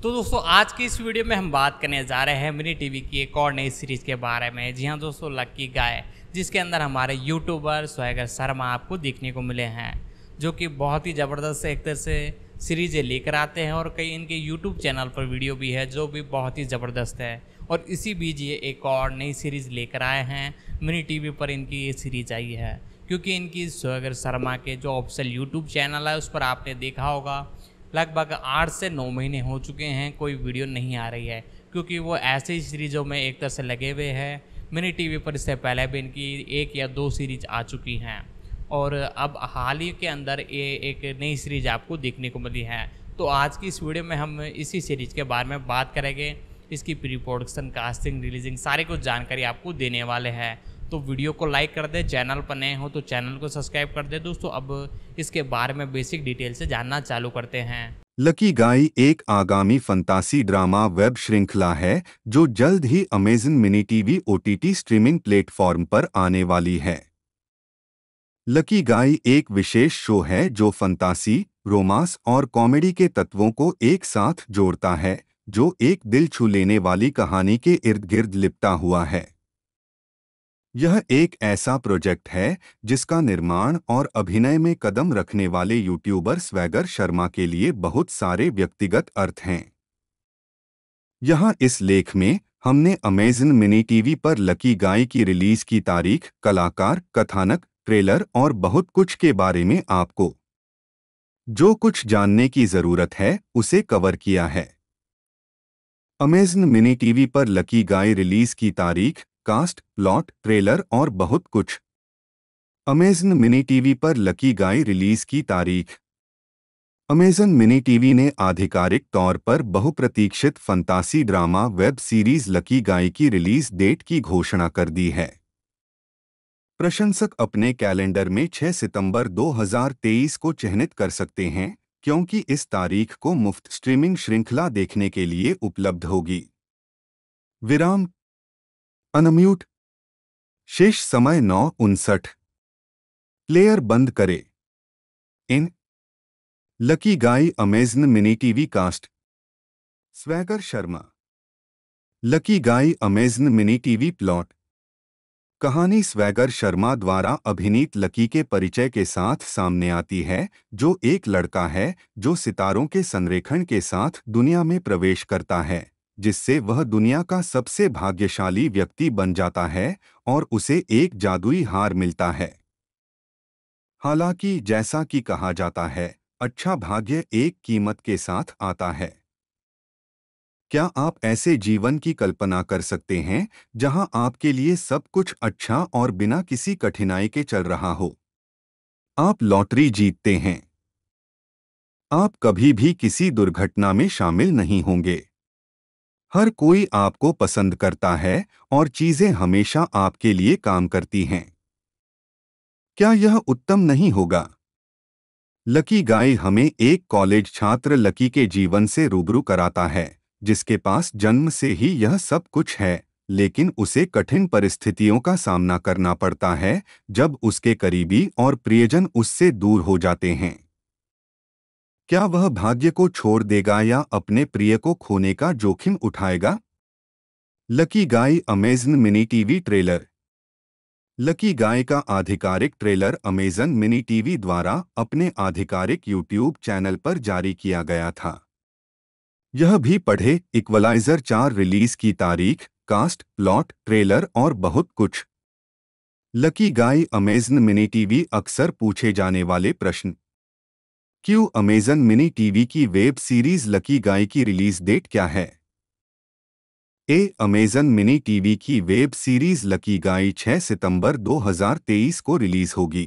तो दोस्तों आज की इस वीडियो में हम बात करने जा रहे हैं मिनी टीवी की एक और नई सीरीज़ के बारे में। जी हाँ दोस्तों, लकी गाय, जिसके अंदर हमारे यूट्यूबर स्वैगर शर्मा आपको देखने को मिले हैं, जो कि बहुत ही ज़बरदस्त एक तरह से सीरीज़ें लेकर आते हैं और कई इनके यूट्यूब चैनल पर वीडियो भी है जो भी बहुत ही ज़बरदस्त है। और इसी बीच ये एक और नई सीरीज़ लेकर आए हैं, मिनी टीवी पर इनकी ये सीरीज़ आई है, क्योंकि इनकी स्वैगर शर्मा के जो ऑफिशियल यूट्यूब चैनल है उस पर आपने देखा होगा लगभग 8 से 9 महीने हो चुके हैं कोई वीडियो नहीं आ रही है, क्योंकि वो ऐसे ही सीरीज़ों में एक तरह से लगे हुए हैं। मिनी टीवी पर इससे पहले भी इनकी 1 या 2 सीरीज आ चुकी हैं और अब हाल ही के अंदर ये एक नई सीरीज आपको देखने को मिली है। तो आज की इस वीडियो में हम इसी सीरीज़ के बारे में बात करेंगे, इसकी प्री प्रोडक्शन, कास्टिंग, रिलीजिंग सारी कुछ जानकारी आपको देने वाले हैं। तो वीडियो को लाइक कर दे, चैनल पर नए हो तो चैनल को सब्सक्राइब कर दे। दोस्तों अब इसके बारे में बेसिक डिटेल से जानना चालू करते हैं। लकी गाय एक आगामी फंतासी ड्रामा वेब श्रृंखला है जो जल्द ही Amazon mini TV OTT streaming platform पर आने वाली है। लकी गाय एक विशेष शो है जो फंतासी, रोमांस और कॉमेडी के तत्वों को एक साथ जोड़ता है, जो एक दिल छू लेने वाली कहानी के इर्द गिर्द लिपटा हुआ है। यह एक ऐसा प्रोजेक्ट है जिसका निर्माण और अभिनय में कदम रखने वाले यूट्यूबर स्वैगर शर्मा के लिए बहुत सारे व्यक्तिगत अर्थ हैं। यहाँ इस लेख में हमने अमेज़न मिनी टीवी पर लकी गाय की रिलीज की तारीख, कलाकार, कथानक, ट्रेलर और बहुत कुछ के बारे में आपको जो कुछ जानने की जरूरत है उसे कवर किया है। अमेज़न मिनी टीवी पर लकी गाय रिलीज की तारीख, कास्ट, प्लॉट, ट्रेलर और बहुत कुछ। अमेज़न मिनी टीवी पर लकी गाय रिलीज की तारीख। अमेज़न मिनी टीवी ने आधिकारिक तौर पर बहुप्रतीक्षित fantasy drama web series Lucky Guy की रिलीज डेट की घोषणा कर दी है। प्रशंसक अपने कैलेंडर में 6 सितंबर 2023 को चिह्नित कर सकते हैं, क्योंकि इस तारीख को मुफ्त स्ट्रीमिंग श्रृंखला देखने के लिए उपलब्ध होगी। विराम, अनम्यूट, शेष समय 9:59। प्लेयर बंद करे। In Lucky Guy Amazon mini TV cast. Swagger Sharma. Lucky Guy Amazon mini TV plot. कहानी स्वैगर शर्मा द्वारा अभिनीत लकी के परिचय के साथ सामने आती है, जो एक लड़का है जो सितारों के संरेखण के साथ दुनिया में प्रवेश करता है, जिससे वह दुनिया का सबसे भाग्यशाली व्यक्ति बन जाता है और उसे एक जादुई हार मिलता है। हालांकि जैसा कि कहा जाता है, अच्छा भाग्य एक कीमत के साथ आता है। क्या आप ऐसे जीवन की कल्पना कर सकते हैं जहां आपके लिए सब कुछ अच्छा और बिना किसी कठिनाई के चल रहा हो? आप लॉटरी जीतते हैं। आप कभी भी किसी दुर्घटना में शामिल नहीं होंगे। हर कोई आपको पसंद करता है और चीजें हमेशा आपके लिए काम करती हैं। क्या यह उत्तम नहीं होगा? लकी गाय हमें एक कॉलेज छात्र लकी के जीवन से रूबरू कराता है, जिसके पास जन्म से ही यह सब कुछ है, लेकिन उसे कठिन परिस्थितियों का सामना करना पड़ता है जब उसके करीबी और प्रियजन उससे दूर हो जाते हैं। क्या वह भाग्य को छोड़ देगा या अपने प्रिय को खोने का जोखिम उठाएगा? Lucky Guy Amazon mini TV trailer. Lucky guy का आधिकारिक ट्रेलर अमेज़न मिनी टीवी द्वारा अपने आधिकारिक यूट्यूब चैनल पर जारी किया गया था। यह भी पढ़े इक्वलाइजर 4 रिलीज की तारीख, कास्ट, प्लॉट, ट्रेलर और बहुत कुछ। Lucky Guy Amazon mini TV अक्सर पूछे जाने वाले प्रश्न। क्यों अमेज़न मिनी टीवी की वेब सीरीज लकी गाय की रिलीज डेट क्या है? अमेज़न मिनी टीवी की वेब सीरीज लकी गाय 6 सितंबर 2023 को रिलीज होगी।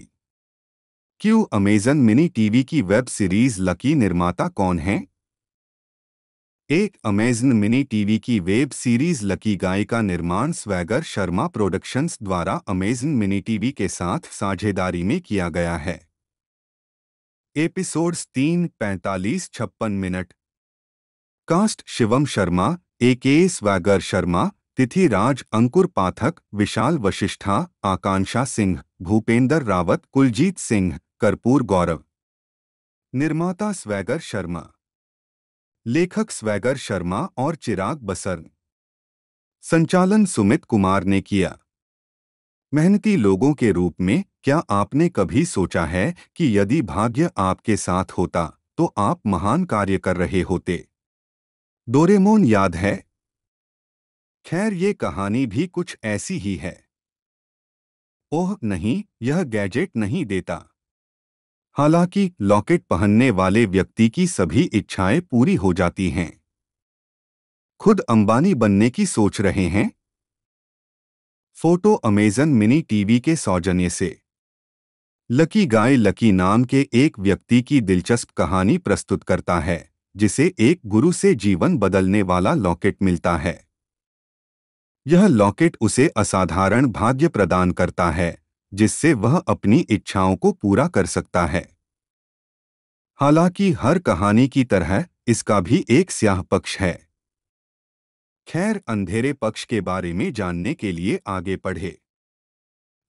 क्यों अमेज़न मिनी टीवी की वेब सीरीज लकी निर्माता कौन है? अमेज़न मिनी टीवी की वेब सीरीज लकी गाय का निर्माण स्वैगर शर्मा प्रोडक्शंस द्वारा अमेज़न मिनी टीवी के साथ साझेदारी में किया गया है। Episodes 3, 45, 56 minute. Cast Shivam Sharma A K. Swagger Sharma, Tithi Raj, अंकुर पाठक, विशाल वशिष्ठा, आकांक्षा सिंह, भूपेंद्र रावत, कुलजीत सिंह, कर्पूर गौरव। निर्माता स्वैगर शर्मा। लेखक स्वैगर शर्मा और चिराग बसर। संचालन सुमित कुमार ने किया। मेहनती लोगों के रूप में क्या आपने कभी सोचा है कि यदि भाग्य आपके साथ होता तो आप महान कार्य कर रहे होते? डोरेमोन याद है? खैर, ये कहानी भी कुछ ऐसी ही है। ओह नहीं, यह गैजेट नहीं देता। हालांकि लॉकेट पहनने वाले व्यक्ति की सभी इच्छाएं पूरी हो जाती हैं। खुद अंबानी बनने की सोच रहे हैं? फोटो अमेजन मिनी टीवी के सौजन्य से। लकी गाय लकी नाम के एक व्यक्ति की दिलचस्प कहानी प्रस्तुत करता है, जिसे एक गुरु से जीवन बदलने वाला लॉकेट मिलता है। यह लॉकेट उसे असाधारण भाग्य प्रदान करता है, जिससे वह अपनी इच्छाओं को पूरा कर सकता है। हालांकि हर कहानी की तरह इसका भी एक स्याह पक्ष है। खैर, अंधेरे पक्ष के बारे में जानने के लिए आगे पढ़े।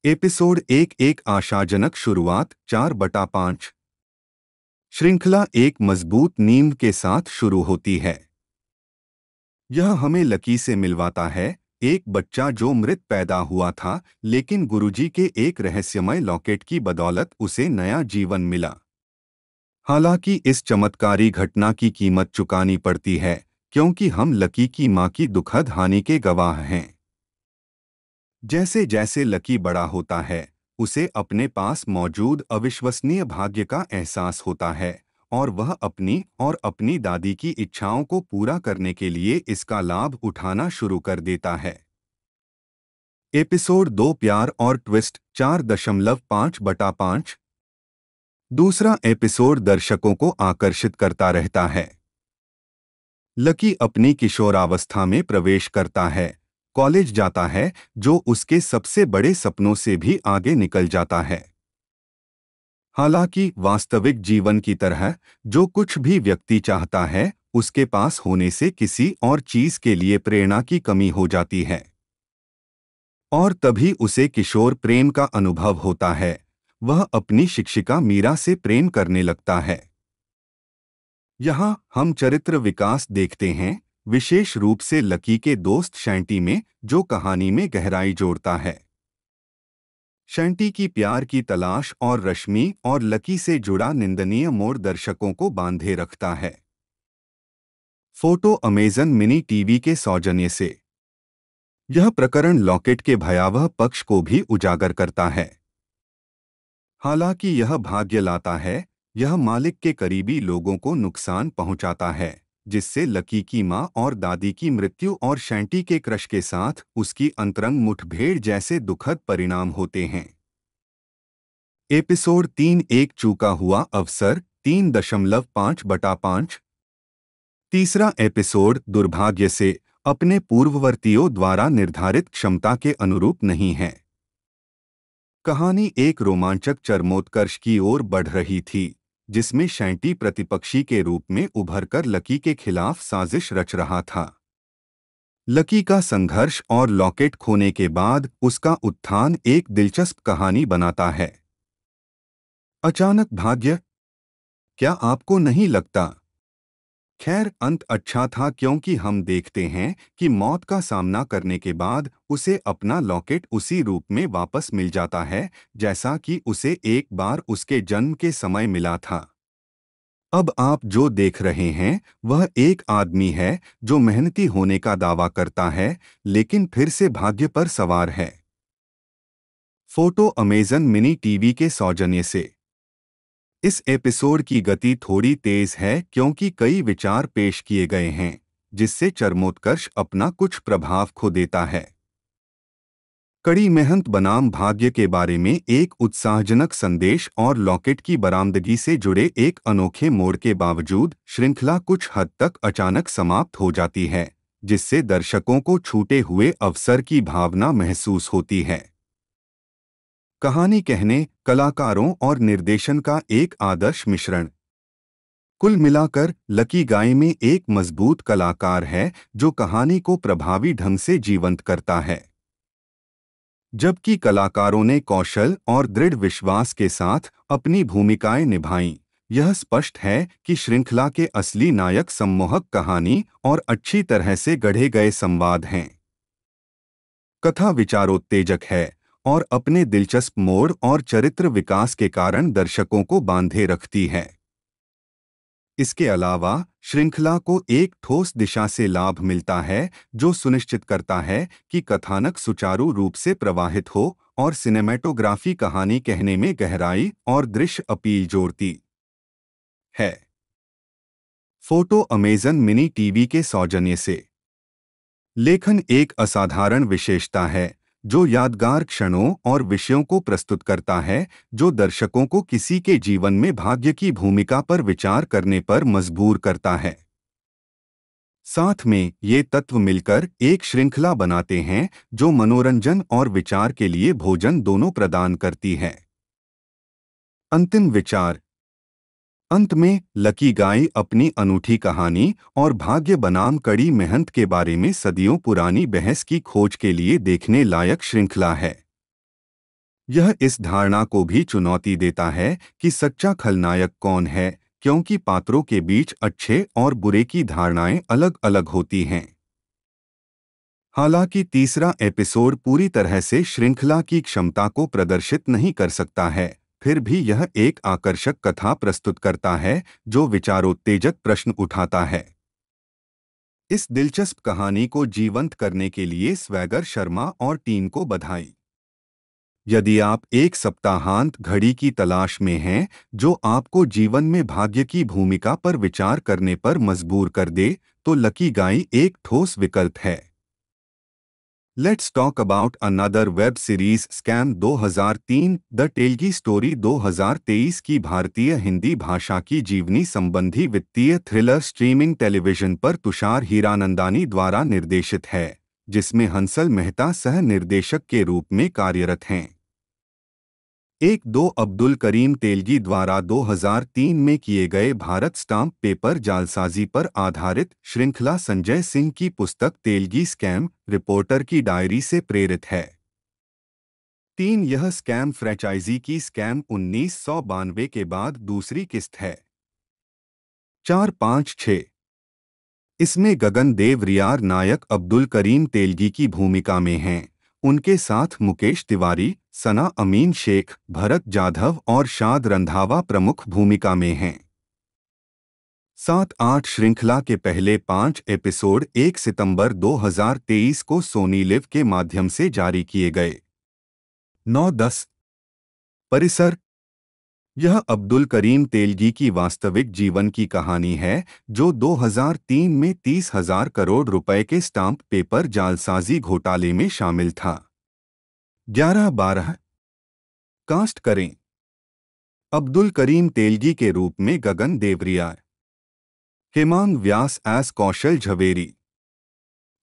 एपिसोड 1 एक आशाजनक शुरुआत 4/5। श्रृंखला एक मजबूत नींव के साथ शुरू होती है। यह हमें लकी से मिलवाता है, एक बच्चा जो मृत पैदा हुआ था, लेकिन गुरुजी के एक रहस्यमय लॉकेट की बदौलत उसे नया जीवन मिला। हालांकि इस चमत्कारी घटना की कीमत चुकानी पड़ती है, क्योंकि हम लकी की मां की दुखद हानि के गवाह हैं। जैसे जैसे लकी बड़ा होता है, उसे अपने पास मौजूद अविश्वसनीय भाग्य का एहसास होता है और वह अपनी और अपनी दादी की इच्छाओं को पूरा करने के लिए इसका लाभ उठाना शुरू कर देता है। एपिसोड 2 प्यार और ट्विस्ट 4.5/5। दूसरा एपिसोड दर्शकों को आकर्षित करता रहता है। लकी अपनी किशोरावस्था में प्रवेश करता है, कॉलेज जाता है, जो उसके सबसे बड़े सपनों से भी आगे निकल जाता है। हालांकि वास्तविक जीवन की तरह जो कुछ भी व्यक्ति चाहता है, उसके पास होने से किसी और चीज के लिए प्रेरणा की कमी हो जाती है। और तभी उसे किशोर प्रेम का अनुभव होता है। वह अपनी शिक्षिका मीरा से प्रेम करने लगता है। यहाँ हम चरित्र विकास देखते हैं, विशेष रूप से लकी के दोस्त शैंटी में, जो कहानी में गहराई जोड़ता है। शैंटी की प्यार की तलाश और रश्मि और लकी से जुड़ा निंदनीय मोड़ दर्शकों को बांधे रखता है। फोटो अमेजन मिनी टीवी के सौजन्य से। यह प्रकरण लॉकेट के भयावह पक्ष को भी उजागर करता है। हालांकि यह भाग्य लाता है, यह मालिक के करीबी लोगों को नुकसान पहुंचाता है, जिससे लकी की मां और दादी की मृत्यु और शैंटी के क्रश के साथ उसकी अंतरंग मुठभेड़ जैसे दुखद परिणाम होते हैं। एपिसोड 3 एक चूका हुआ अवसर 3.5/5। तीसरा एपिसोड दुर्भाग्य से अपने पूर्ववर्तियों द्वारा निर्धारित क्षमता के अनुरूप नहीं है। कहानी एक रोमांचक चरमोत्कर्ष की ओर बढ़ रही थी, जिसमें शैंटी प्रतिपक्षी के रूप में उभरकर लकी के खिलाफ साजिश रच रहा था। लकी का संघर्ष और लॉकेट खोने के बाद उसका उत्थान एक दिलचस्प कहानी बनाता है। अचानक भाग्य, क्या आपको नहीं लगता? खैर, अंत अच्छा था, क्योंकि हम देखते हैं कि मौत का सामना करने के बाद उसे अपना लॉकेट उसी रूप में वापस मिल जाता है, जैसा कि उसे एक बार उसके जन्म के समय मिला था। अब आप जो देख रहे हैं वह एक आदमी है जो मेहनती होने का दावा करता है, लेकिन फिर से भाग्य पर सवार है। फोटो अमेजन मिनी टीवी के सौजन्य से। इस एपिसोड की गति थोड़ी तेज है, क्योंकि कई विचार पेश किए गए हैं, जिससे चरमोत्कर्ष अपना कुछ प्रभाव खो देता है। कड़ी मेहनत बनाम भाग्य के बारे में एक उत्साहजनक संदेश और लॉकेट की बरामदगी से जुड़े एक अनोखे मोड़ के बावजूद श्रृंखला कुछ हद तक अचानक समाप्त हो जाती है, जिससे दर्शकों को छूटे हुए अवसर की भावना महसूस होती है। कहानी कहने, कलाकारों और निर्देशन का एक आदर्श मिश्रण। कुल मिलाकर लकी गाय में एक मजबूत कलाकार है जो कहानी को प्रभावी ढंग से जीवंत करता है। जबकि कलाकारों ने कौशल और दृढ़ विश्वास के साथ अपनी भूमिकाएं निभाईं, यह स्पष्ट है कि श्रृंखला के असली नायक सम्मोहक कहानी और अच्छी तरह से गढ़े गए संवाद हैं। कथा विचारोत्तेजक है और अपने दिलचस्प मोड़ और चरित्र विकास के कारण दर्शकों को बांधे रखती है। इसके अलावा श्रृंखला को एक ठोस दिशा से लाभ मिलता है, जो सुनिश्चित करता है कि कथानक सुचारू रूप से प्रवाहित हो और सिनेमैटोग्राफी कहानी कहने में गहराई और दृश्य अपील जोड़ती है। फोटो अमेजन मिनी टीवी के सौजन्य से। लेखन एक असाधारण विशेषता है जो यादगार क्षणों और विषयों को प्रस्तुत करता है, जो दर्शकों को किसी के जीवन में भाग्य की भूमिका पर विचार करने पर मजबूर करता है। साथ में ये तत्व मिलकर एक श्रृंखला बनाते हैं जो मनोरंजन और विचार के लिए भोजन दोनों प्रदान करती है। अंतिम विचार। अंत में लकी गाय अपनी अनूठी कहानी और भाग्य बनाम कड़ी मेहनत के बारे में सदियों पुरानी बहस की खोज के लिए देखने लायक श्रृंखला है। यह इस धारणा को भी चुनौती देता है कि सच्चा खलनायक कौन है, क्योंकि पात्रों के बीच अच्छे और बुरे की धारणाएं अलग अलग होती हैं। हालांकि तीसरा एपिसोड पूरी तरह से श्रृंखला की क्षमता को प्रदर्शित नहीं कर सकता है, फिर भी यह एक आकर्षक कथा प्रस्तुत करता है जो विचारोत्तेजक प्रश्न उठाता है। इस दिलचस्प कहानी को जीवंत करने के लिए स्वैगर शर्मा और टीम को बधाई। यदि आप एक सप्ताहांत घड़ी की तलाश में हैं जो आपको जीवन में भाग्य की भूमिका पर विचार करने पर मजबूर कर दे, तो लकी गाय एक ठोस विकल्प है। Let's talk about another web series scam 2003। The Telgi story 2023 की भारतीय हिंदी भाषा की जीवनी संबंधी वित्तीय थ्रिलर स्ट्रीमिंग टेलीविजन पर तुषार हीरानंदानी द्वारा निर्देशित है, जिसमें हंसल मेहता सह निर्देशक के रूप में कार्यरत हैं। 1-2 अब्दुल करीम तेलगी द्वारा 2003 में किए गए भारत स्टाम्प पेपर जालसाजी पर आधारित श्रृंखला संजय सिंह की पुस्तक तेलगी स्कैम रिपोर्टर की डायरी से प्रेरित है। 3 यह स्कैम फ्रैंचाइजी की स्कैम 1992 के बाद दूसरी किस्त है। 4-5-6 इसमें गगन देव रियार नायक अब्दुल करीम तेलगी की भूमिका में हैं। उनके साथ मुकेश तिवारी, सना अमीन शेख, भरत जाधव और शाद रंधावा प्रमुख भूमिका में हैं। 7-8 श्रृंखला के पहले 5 एपिसोड 1 सितंबर 2023 को सोनी लिव के माध्यम से जारी किए गए। 9-10 परिसर। यह अब्दुल करीम तेलगी की वास्तविक जीवन की कहानी है, जो 2003 में 30,000 करोड़ रुपए के स्टाम्प पेपर जालसाजी घोटाले में शामिल था। 11-12 कास्ट करें। अब्दुल करीम तेलगी के रूप में गगन देवरिया, हेमांग व्यास एस कौशल झवेरी,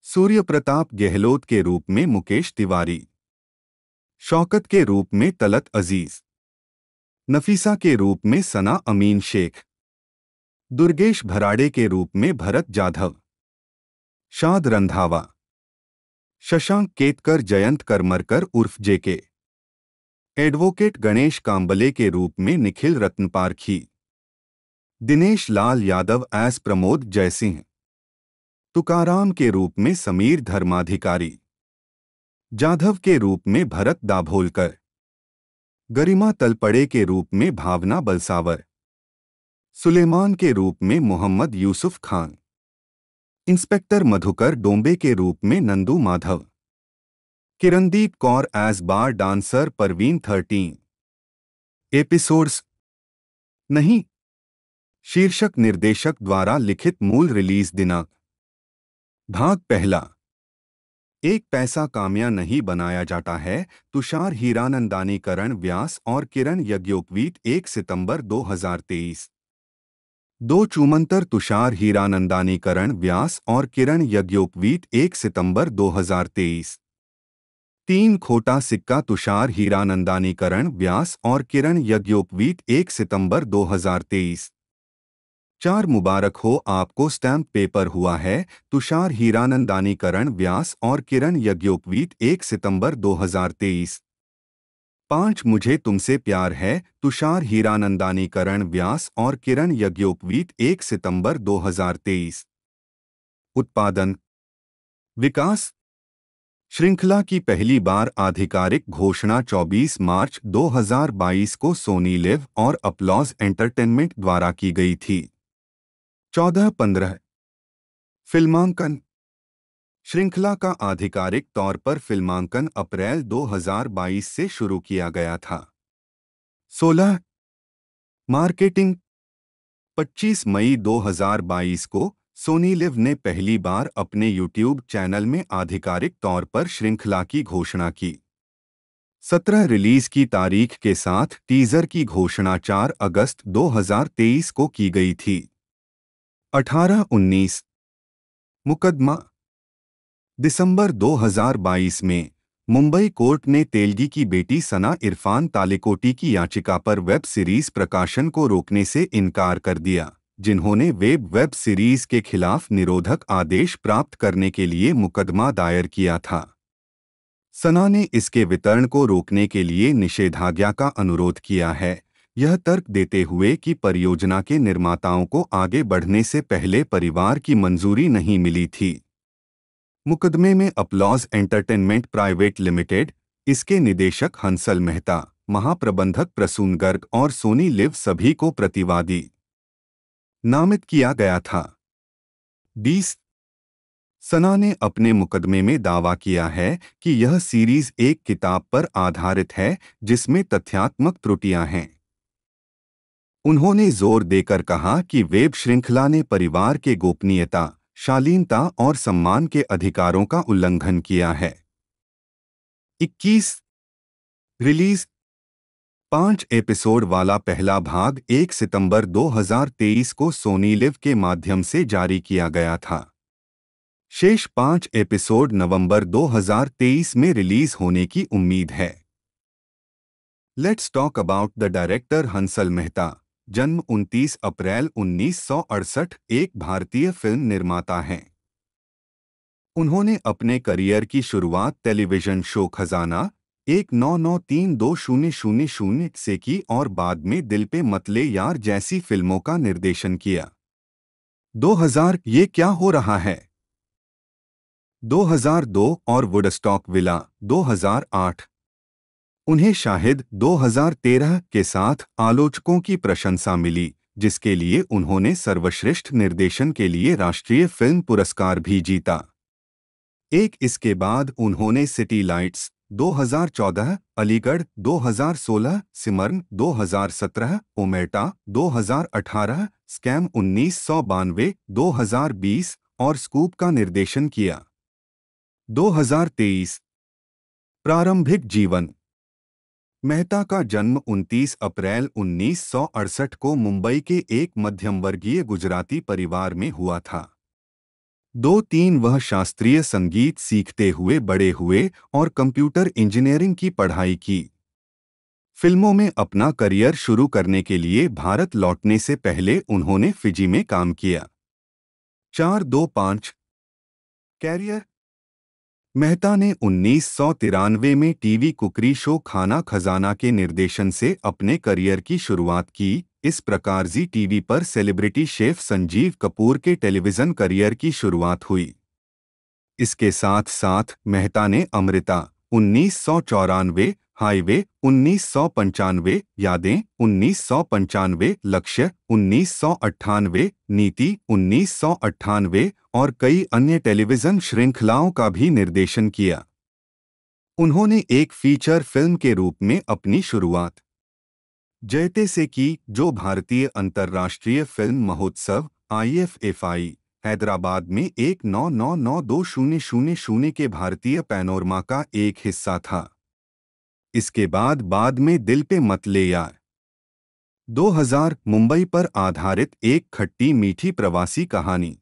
सूर्य प्रताप गहलोत के रूप में मुकेश तिवारी, शौकत के रूप में तलत अजीज, नफीसा के रूप में सना अमीन शेख, दुर्गेश भराड़े के रूप में भरत जाधव, शाद रंधावा, शशांक केतकर, जयंत करमरकर उर्फ जेके, एडवोकेट गणेश कांबले के रूप में निखिल रत्नपारखी, दिनेश लाल यादव एस प्रमोद जयसिंह, तुकाराम के रूप में समीर धर्माधिकारी, जाधव के रूप में भरत दाभोलकर, गरिमा तलपड़े के रूप में भावना बलसावर, सुलेमान के रूप में मोहम्मद यूसुफ खान, इंस्पेक्टर मधुकर डोंबे के रूप में Nandu Madhav, Kirandeep Kaur as bar dancer Parveen 13 episodes नहीं। शीर्षक निर्देशक द्वारा लिखित मूल रिलीज दिनांक। भाग पहला। एक पैसा कामया नहीं बनाया जाता है। तुषार हीरानंदानी, करण व्यास और किरण यज्ञोपवीत 1 सितंबर 2023। 2 चूमंतर तुषार हीरानंदानी, करण व्यास और किरण यज्ञोपवीत 1 सितंबर 2023। 3 खोटा सिक्का तुषार हीरानंदानी, करण व्यास और किरण यज्ञोपवीत 1 सितंबर 2023। 4 मुबारक हो, आपको स्टैम्प पेपर हुआ है। तुषार हीरानंदानी, करण व्यास और किरण यज्ञोपवीत 1 सितंबर 2023। 5 मुझे तुमसे प्यार है, तुषार हीरानंदानी, करण व्यास और किरण यज्ञोपवीत, 1 सितंबर 2023। उत्पादन विकास। श्रृंखला की पहली बार आधिकारिक घोषणा 24 मार्च 2022 को सोनी लिव और अपलॉज एंटरटेनमेंट द्वारा की गई थी। 14-15 फिल्मांकन। श्रृंखला का आधिकारिक तौर पर फिल्मांकन अप्रैल 2022 से शुरू किया गया था। 16 मार्केटिंग। 25 मई 2022 को सोनी लिव ने पहली बार अपने यूट्यूब चैनल में आधिकारिक तौर पर श्रृंखला की घोषणा की। 17 रिलीज की तारीख के साथ टीजर की घोषणा 4 अगस्त 2023 को की गई थी। 18-19 मुकदमा। दिसंबर 2022 में मुंबई कोर्ट ने तेलगी की बेटी सना इरफान तालिकोटी की याचिका पर वेब सीरीज प्रकाशन को रोकने से इनकार कर दिया, जिन्होंने वेब सीरीज के खिलाफ निरोधक आदेश प्राप्त करने के लिए मुकदमा दायर किया था। सना ने इसके वितरण को रोकने के लिए निषेधाज्ञा का अनुरोध किया है, यह तर्क देते हुए कि परियोजना के निर्माताओं को आगे बढ़ने से पहले परिवार की मंजूरी नहीं मिली थी। मुकदमे में अपलॉज एंटरटेनमेंट प्राइवेट लिमिटेड, इसके निदेशक हंसल मेहता, महाप्रबंधक प्रसून गर्ग और सोनी लिव सभी को प्रतिवादी नामित किया गया था। 20 सना ने अपने मुकदमे में दावा किया है कि यह सीरीज एक किताब पर आधारित है जिसमें तथ्यात्मक त्रुटियां हैं। उन्होंने जोर देकर कहा कि वेब श्रृंखला ने परिवार के गोपनीयता, शालीनता और सम्मान के अधिकारों का उल्लंघन किया है। 21 रिलीज। 5 एपिसोड वाला पहला भाग 1 सितंबर 2023 को सोनी लिव के माध्यम से जारी किया गया था। शेष 5 एपिसोड नवंबर 2023 में रिलीज होने की उम्मीद है। Let's talk about the director Hansal Mehta. जन्म 29 अप्रैल 1968, एक भारतीय फिल्म निर्माता हैं। उन्होंने अपने करियर की शुरुआत टेलीविजन शो खजाना 1993-2000 से की और बाद में दिल पे मतले यार जैसी फिल्मों का निर्देशन किया। 2000 ये क्या हो रहा है, 2002 और वुडस्टॉक विला 2008। उन्हें शाहिद 2013 के साथ आलोचकों की प्रशंसा मिली, जिसके लिए उन्होंने सर्वश्रेष्ठ निर्देशन के लिए राष्ट्रीय फिल्म पुरस्कार भी जीता। एक इसके बाद उन्होंने सिटी लाइट्स 2014, अलीगढ़ 2016, सिमरन 2017, ओमेटा 2018, स्कैम 1992, 2020 और स्कूप का निर्देशन किया। 2023 प्रारंभिक जीवन। मेहता का जन्म 29 अप्रैल 1968 को मुंबई के एक मध्यम वर्गीय गुजराती परिवार में हुआ था। 2-3 वह शास्त्रीय संगीत सीखते हुए बड़े हुए और कंप्यूटर इंजीनियरिंग की पढ़ाई की। फिल्मों में अपना करियर शुरू करने के लिए भारत लौटने से पहले उन्होंने फिजी में काम किया। 4-2-5 कैरियर। मेहता ने 1993 में टीवी कुकरी शो खाना खजाना के निर्देशन से अपने करियर की शुरुआत की। इस प्रकार जी टीवी पर सेलिब्रिटी शेफ संजीव कपूर के टेलीविजन करियर की शुरुआत हुई। इसके साथ साथ मेहता ने अमृता 1994, हाईवे 1995, यादें 1995, लक्ष्य 1998, नीति 1998 और कई अन्य टेलीविजन श्रृंखलाओं का भी निर्देशन किया। उन्होंने एक फीचर फिल्म के रूप में अपनी शुरुआत जयते से की, जो भारतीय अंतर्राष्ट्रीय फिल्म महोत्सव IFFI हैदराबाद में 1999-2000 के भारतीय पैनोरमा का एक हिस्सा था। इसके बाद में दिल पे मत ले यार 2000 मुंबई पर आधारित एक खट्टी मीठी प्रवासी कहानी।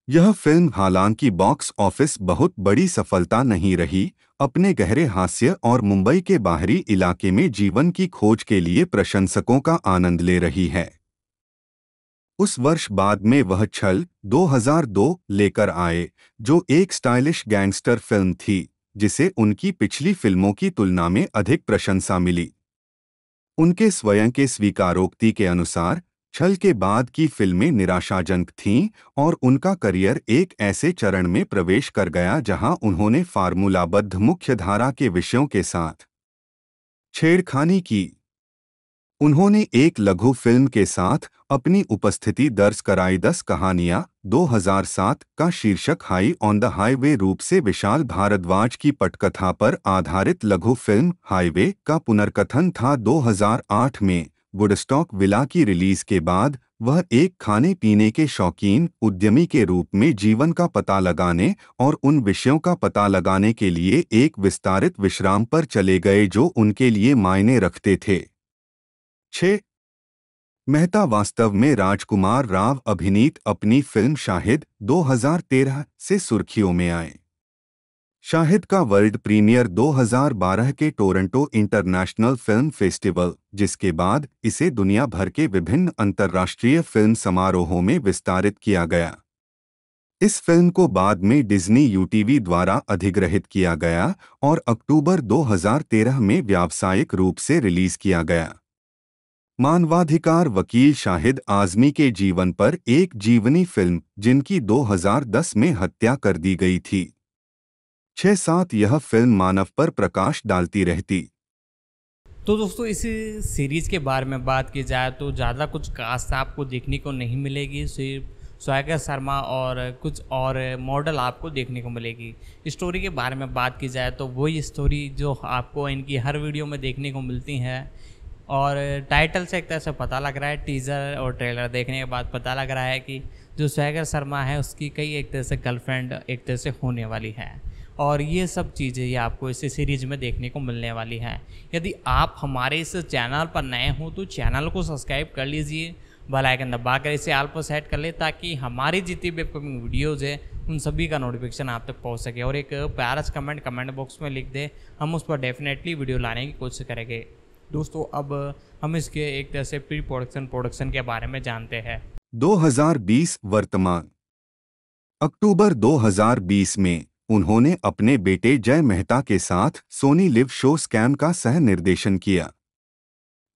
यह फिल्म हालांकि बॉक्स ऑफिस बहुत बड़ी सफलता नहीं रही, अपने गहरे हास्य और मुंबई के बाहरी इलाके में जीवन की खोज के लिए प्रशंसकों का आनंद ले रही है। उस वर्ष बाद में वह छल 2002 लेकर आए, जो एक स्टाइलिश गैंगस्टर फिल्म थी, जिसे उनकी पिछली फिल्मों की तुलना में अधिक प्रशंसा मिली। उनके स्वयं के स्वीकारोक्ति के अनुसार छल के बाद की फिल्में निराशाजनक थीं और उनका करियर एक ऐसे चरण में प्रवेश कर गया जहां उन्होंने फार्मूलाबद्ध मुख्यधारा के विषयों के साथ छेड़खानी की। उन्होंने एक लघु फिल्म के साथ अपनी उपस्थिति दर्ज कराई 10 कहानियां 2007 का शीर्षक हाई ऑन द हाईवे रूप से विशाल भारद्वाज की पटकथा पर आधारित लघु फिल्म हाईवे का पुनर्कथन था। 2008 में वुडस्टॉक विला की रिलीज के बाद वह एक खाने पीने के शौकीन उद्यमी के रूप में जीवन का पता लगाने और उन विषयों का पता लगाने के लिए एक विस्तारित विश्राम पर चले गए जो उनके लिए मायने रखते थे। 6 मेहता वास्तव में राजकुमार राव अभिनीत अपनी फिल्म शाहिद 2013 से सुर्खियों में आए। शाहिद का वर्ल्ड प्रीमियर 2012 के टोरंटो इंटरनेशनल फिल्म फेस्टिवल, जिसके बाद इसे दुनिया भर के विभिन्न अंतर्राष्ट्रीय फिल्म समारोहों में विस्तारित किया गया। इस फिल्म को बाद में डिज्नी यूटीवी द्वारा अधिग्रहित किया गया और अक्टूबर 2013 में व्यावसायिक रूप से रिलीज किया गया। मानवाधिकार वकील शाहिद आज़मी के जीवन पर एक जीवनी फिल्म जिनकी 2010 में हत्या कर दी गई थी। 6-7 यह फिल्म मानव पर प्रकाश डालती रहती। तो दोस्तों, इस सीरीज़ के बारे में बात की जाए तो ज़्यादा कुछ खास आपको देखने को नहीं मिलेगी। सिर्फ स्वैगर शर्मा और कुछ और मॉडल आपको देखने को मिलेगी। स्टोरी के बारे में बात की जाए तो वही स्टोरी जो आपको इनकी हर वीडियो में देखने को मिलती है और टाइटल से एक तरह से पता लग रहा है, टीज़र और ट्रेलर देखने के बाद पता लग रहा है कि जो स्वैगर शर्मा है उसकी कई एक तरह से गर्लफ्रेंड एक तरह से होने वाली है और ये सब चीज़ें ये आपको इस सीरीज़ में देखने को मिलने वाली हैं। यदि आप हमारे इस चैनल पर नए हो तो चैनल को सब्सक्राइब कर लीजिए, बेल आइकन दबाकर इसे ऑल पर सेट कर ले ताकि हमारी जितनी भी अपकमिंग वीडियोज़ है उन सभी का नोटिफिकेशन आप तक पहुंच सके। और एक प्यारा सा कमेंट बॉक्स में लिख दे, हम उस पर डेफिनेटली वीडियो लाने की कोशिश करेंगे। दोस्तों, अब हम इसके एक तरह से प्रोडक्शन के बारे में जानते हैं। 2020 वर्तमान अक्टूबर 2020 में उन्होंने अपने बेटे जय मेहता के साथ सोनी लिव शो स्कैम का सह निर्देशन किया।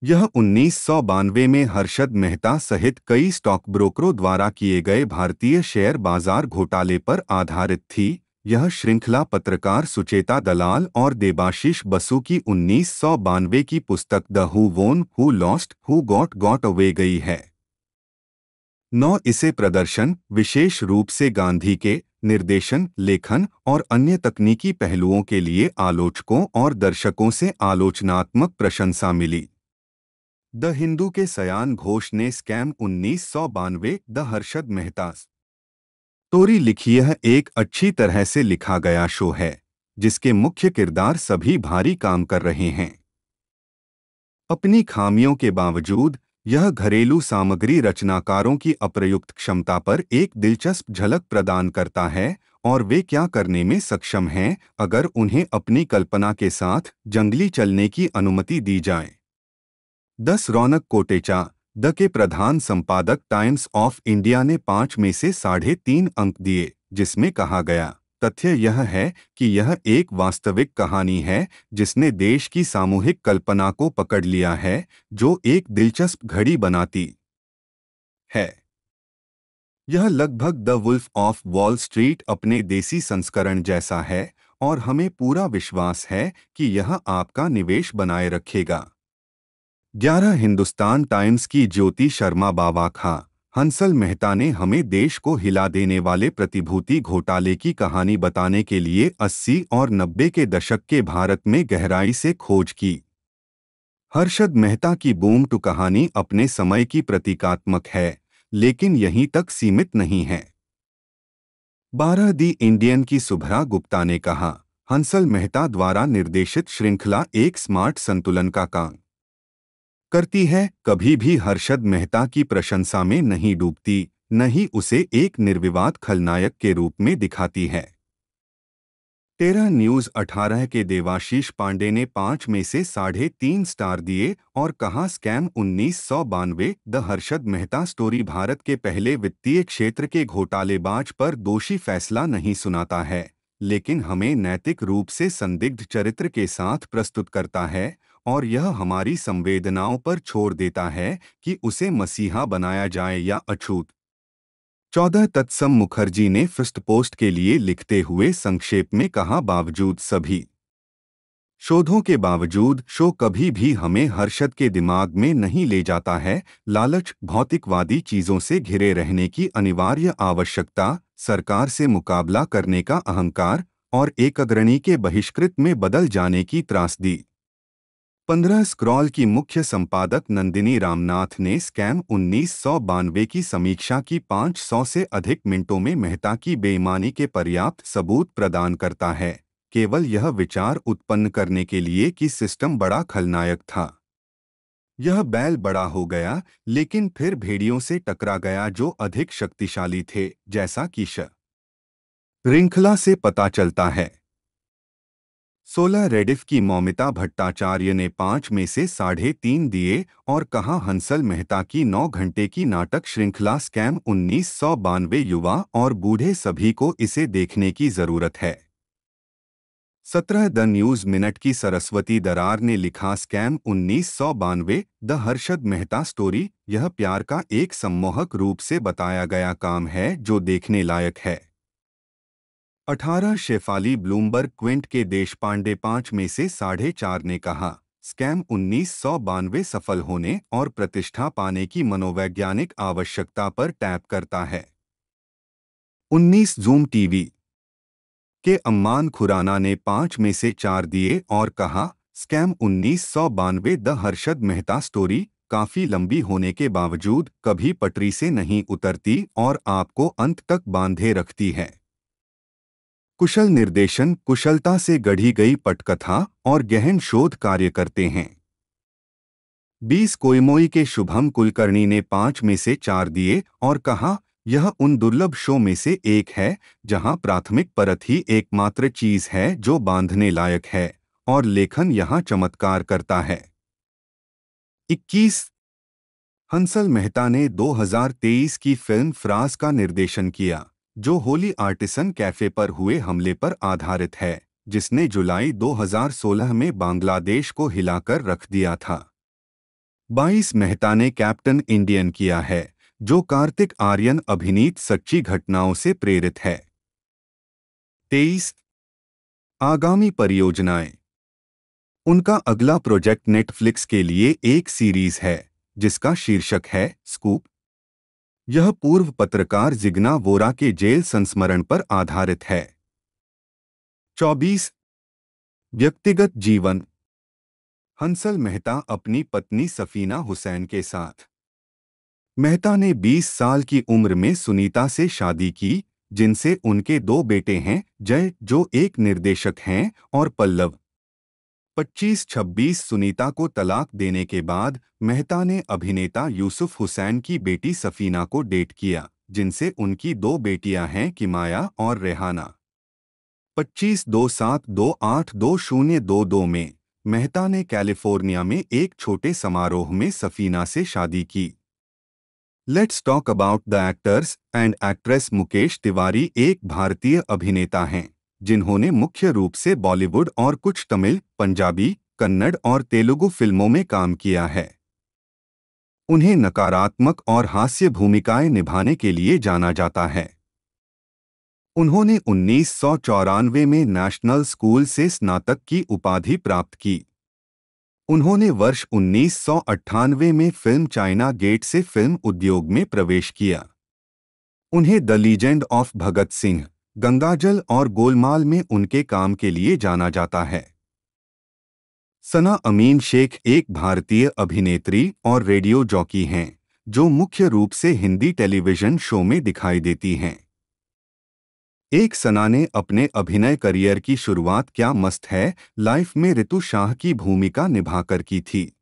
यह 1992 में हर्षद मेहता सहित कई स्टॉक ब्रोकरों द्वारा किए गए भारतीय शेयर बाजार घोटाले पर आधारित थी। यह श्रृंखला पत्रकार सुचेता दलाल और देबाशीष बसु की 1992 की पुस्तक द हु वोन who lost who got away गई है। 9 इसे प्रदर्शन, विशेष रूप से गांधी के निर्देशन, लेखन और अन्य तकनीकी पहलुओं के लिए आलोचकों और दर्शकों से आलोचनात्मक प्रशंसा मिली। द हिंदू के सयान घोष ने scam 1992 the Harshad Mehta story लिखी। यह एक अच्छी तरह से लिखा गया शो है जिसके मुख्य किरदार सभी भारी काम कर रहे हैं। अपनी खामियों के बावजूद यह घरेलू सामग्री रचनाकारों की अप्रयुक्त क्षमता पर एक दिलचस्प झलक प्रदान करता है और वे क्या करने में सक्षम हैं अगर उन्हें अपनी कल्पना के साथ जंगली चलने की अनुमति दी जाए। 10 रौनक कोटेचा द के प्रधान संपादक टाइम्स ऑफ इंडिया ने 5 में से 3.5 अंक दिए, जिसमें कहा गया, तथ्य यह है कि यह एक वास्तविक कहानी है जिसने देश की सामूहिक कल्पना को पकड़ लिया है, जो एक दिलचस्प घड़ी बनाती है। यह लगभग the Wolf of Wall Street अपने देसी संस्करण जैसा है और हमें पूरा विश्वास है कि यह आपका निवेश बनाए रखेगा। 11 हिंदुस्तान टाइम्स की ज्योति शर्मा बावा खां हंसल मेहता ने हमें देश को हिला देने वाले प्रतिभूति घोटाले की कहानी बताने के लिए 80 और 90 के दशक के भारत में गहराई से खोज की। हर्षद मेहता की बूम टू कहानी अपने समय की प्रतीकात्मक है, लेकिन यहीं तक सीमित नहीं है। 12 दी इंडियन की सुभ्रा गुप्ता ने कहा, हंसल मेहता द्वारा निर्देशित श्रृंखला एक स्मार्ट संतुलन का काम करती है, कभी भी हर्षद मेहता की प्रशंसा में नहीं डूबती, न ही उसे एक निर्विवाद खलनायक के रूप में दिखाती है। 13 न्यूज़ 18 के देवाशीष पांडे ने 5 में से 3.5 स्टार दिए और कहा, scam 1992 the Harshad Mehta story Bharat के पहले वित्तीय क्षेत्र के घोटालेबाज पर दोषी फैसला नहीं सुनाता है, लेकिन हमें नैतिक रूप से संदिग्ध चरित्र के साथ प्रस्तुत करता है और यह हमारी संवेदनाओं पर छोड़ देता है कि उसे मसीहा बनाया जाए या अछूत। 14 तत्सम मुखर्जी ने फर्स्ट पोस्ट के लिए लिखते हुए संक्षेप में कहा, बावजूद सभी शोधों के बावजूद शो कभी भी हमें हर्षद के दिमाग में नहीं ले जाता है। लालच, भौतिकवादी चीजों से घिरे रहने की अनिवार्य आवश्यकता, सरकार से मुकाबला करने का अहंकार और एक अग्रणी के बहिष्कृत में बदल जाने की त्रासदी। 15 स्क्रॉल की मुख्य संपादक नंदिनी रामनाथ ने स्कैम 1992 की समीक्षा की 500 से अधिक मिनटों में मेहता की बेईमानी के पर्याप्त सबूत प्रदान करता है, केवल यह विचार उत्पन्न करने के लिए कि सिस्टम बड़ा खलनायक था। यह बैल बड़ा हो गया लेकिन फिर भेड़ियों से टकरा गया जो अधिक शक्तिशाली थे, जैसा कि श्रृंखला से पता चलता है। 16 रेडिफ की मौमिता भट्टाचार्य ने 5 में से 3.5 दिए और कहा, हंसल मेहता की 9 घंटे की नाटक श्रृंखला स्कैम 1992 युवा और बूढ़े सभी को इसे देखने की जरूरत है। 17 द न्यूज मिनट की सरस्वती दरार ने लिखा, scam 1992 the Harshad Mehta story, यह प्यार का एक सम्मोहक रूप से बताया गया काम है जो देखने लायक है। 18 शेफाली ब्लूमबर्ग क्विंट के देशपांडे 5 में से 4.5 ने कहा, स्कैम 1992 सफल होने और प्रतिष्ठा पाने की मनोवैज्ञानिक आवश्यकता पर टैप करता है। 19 जूम टीवी के अम्मान खुराना ने 5 में से 4 दिए और कहा, scam 1992 the Harshad Mehta story काफी लंबी होने के बावजूद कभी पटरी से नहीं उतरती और आपको अंत तक बांधे रखती है। कुशल निर्देशन, कुशलता से गढ़ी गई पटकथा और गहन शोध कार्य करते हैं। 20 कोयमोई के शुभम कुलकर्णी ने 5 में से 4 दिए और कहा, यह उन दुर्लभ शो में से एक है जहां प्राथमिक परत ही एकमात्र चीज है जो बांधने लायक है और लेखन यहां चमत्कार करता है। 21 हंसल मेहता ने 2023 की फिल्म फ्राज का निर्देशन किया, जो होली आर्टिसन कैफे पर हुए हमले पर आधारित है, जिसने जुलाई 2016 में बांग्लादेश को हिलाकर रख दिया था। 22 मेहता ने कैप्टन इंडियन किया है, जो कार्तिक आर्यन अभिनीत सच्ची घटनाओं से प्रेरित है। 23 आगामी परियोजनाएं। उनका अगला प्रोजेक्ट नेटफ्लिक्स के लिए एक सीरीज है जिसका शीर्षक है स्कूप। यह पूर्व पत्रकार जिग्ना वोरा के जेल संस्मरण पर आधारित है। 24 व्यक्तिगत जीवन। हंसल मेहता अपनी पत्नी सफीना हुसैन के साथ। मेहता ने 20 साल की उम्र में सुनीता से शादी की, जिनसे उनके 2 बेटे हैं, जय जो एक निर्देशक हैं और पल्लव। 25-26 सुनीता को तलाक देने के बाद मेहता ने अभिनेता यूसुफ हुसैन की बेटी सफीना को डेट किया, जिनसे उनकी 2 बेटियां हैं, किमाया और रेहाना। 25-27-28-2022 में मेहता ने कैलिफोर्निया में एक छोटे समारोह में सफीना से शादी की। Let's talk about the actors and actress. Mukesh Tiwari एक भारतीय अभिनेता हैं जिन्होंने मुख्य रूप से बॉलीवुड और कुछ तमिल, पंजाबी, कन्नड़ और तेलुगु फिल्मों में काम किया है। उन्हें नकारात्मक और हास्य भूमिकाएं निभाने के लिए जाना जाता है। उन्होंने 1994 में नेशनल स्कूल से स्नातक की उपाधि प्राप्त की। उन्होंने वर्ष 1998 में फिल्म चाइना गेट से फिल्म उद्योग में प्रवेश किया। उन्हें the legend of Bhagat Singh, गंगाजल और गोलमाल में उनके काम के लिए जाना जाता है। सना अमीन शेख एक भारतीय अभिनेत्री और रेडियो जॉकी हैं जो मुख्य रूप से हिंदी टेलीविजन शो में दिखाई देती हैं। एक सना ने अपने अभिनय करियर की शुरुआत क्या मस्त है लाइफ में रितु शाह की भूमिका निभाकर की थी।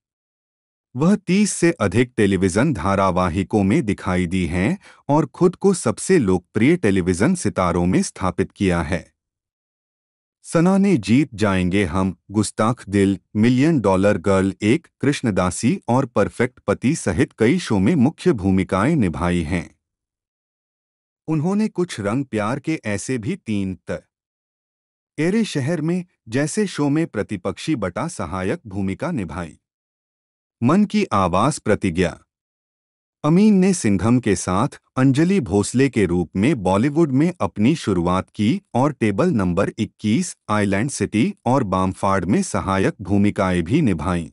वह 30 से अधिक टेलीविजन धारावाहिकों में दिखाई दी हैं और खुद को सबसे लोकप्रिय टेलीविजन सितारों में स्थापित किया है। सना ने जीत जाएंगे हम, गुस्ताख दिल, मिलियन डॉलर गर्ल, एक, कृष्णदासी और परफेक्ट पति सहित कई शो में मुख्य भूमिकाएं निभाई हैं। उन्होंने कुछ रंग प्यार के ऐसे भी 3 त एरे शहर में जैसे शो में प्रतिपक्षी बटा सहायक भूमिका निभाई। मन की आवाज प्रतिज्ञा। अमीन ने सिंघम के साथ अंजलि भोसले के रूप में बॉलीवुड में अपनी शुरुआत की और टेबल नंबर 21, आइलैंड सिटी और बामफार्ड में सहायक भूमिकाएं भी निभाईं।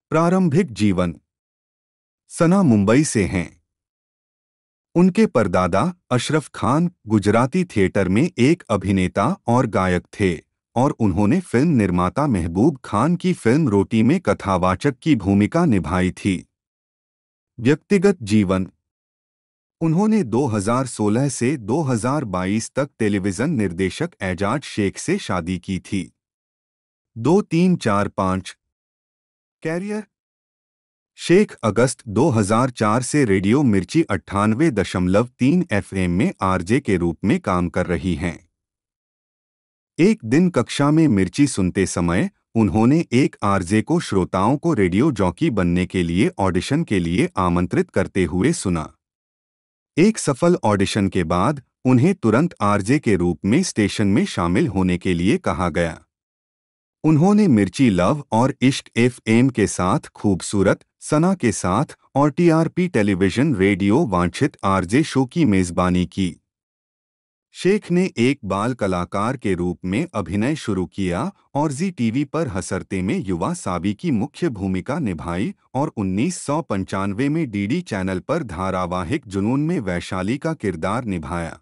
प्रारंभिक जीवन। सना मुंबई से हैं। उनके परदादा अशरफ खान गुजराती थिएटर में एक अभिनेता और गायक थे और उन्होंने फिल्म निर्माता महबूब खान की फिल्म रोटी में कथावाचक की भूमिका निभाई थी। व्यक्तिगत जीवन। उन्होंने 2016 से 2022 तक टेलीविजन निर्देशक एजाज शेख से शादी की थी। 2345 कैरियर। शेख अगस्त 2004 से रेडियो मिर्ची 98.3 FM में आरजे के रूप में काम कर रही हैं। एक दिन कक्षा में मिर्ची सुनते समय उन्होंने एक आरजे को श्रोताओं को रेडियो जॉकी बनने के लिए ऑडिशन के लिए आमंत्रित करते हुए सुना। एक सफल ऑडिशन के बाद उन्हें तुरंत आरजे के रूप में स्टेशन में शामिल होने के लिए कहा गया। उन्होंने मिर्ची लव और इश्क FM के साथ खूबसूरत सना के साथ और टीआरपी टेलीविजन रेडियो वांछित आरजे शो की मेजबानी की। शेख ने एक बाल कलाकार के रूप में अभिनय शुरू किया और जी टीवी पर हसरते में युवा साबी की मुख्य भूमिका निभाई और 1995 में डीडी चैनल पर धारावाहिक जुनून में वैशाली का किरदार निभाया।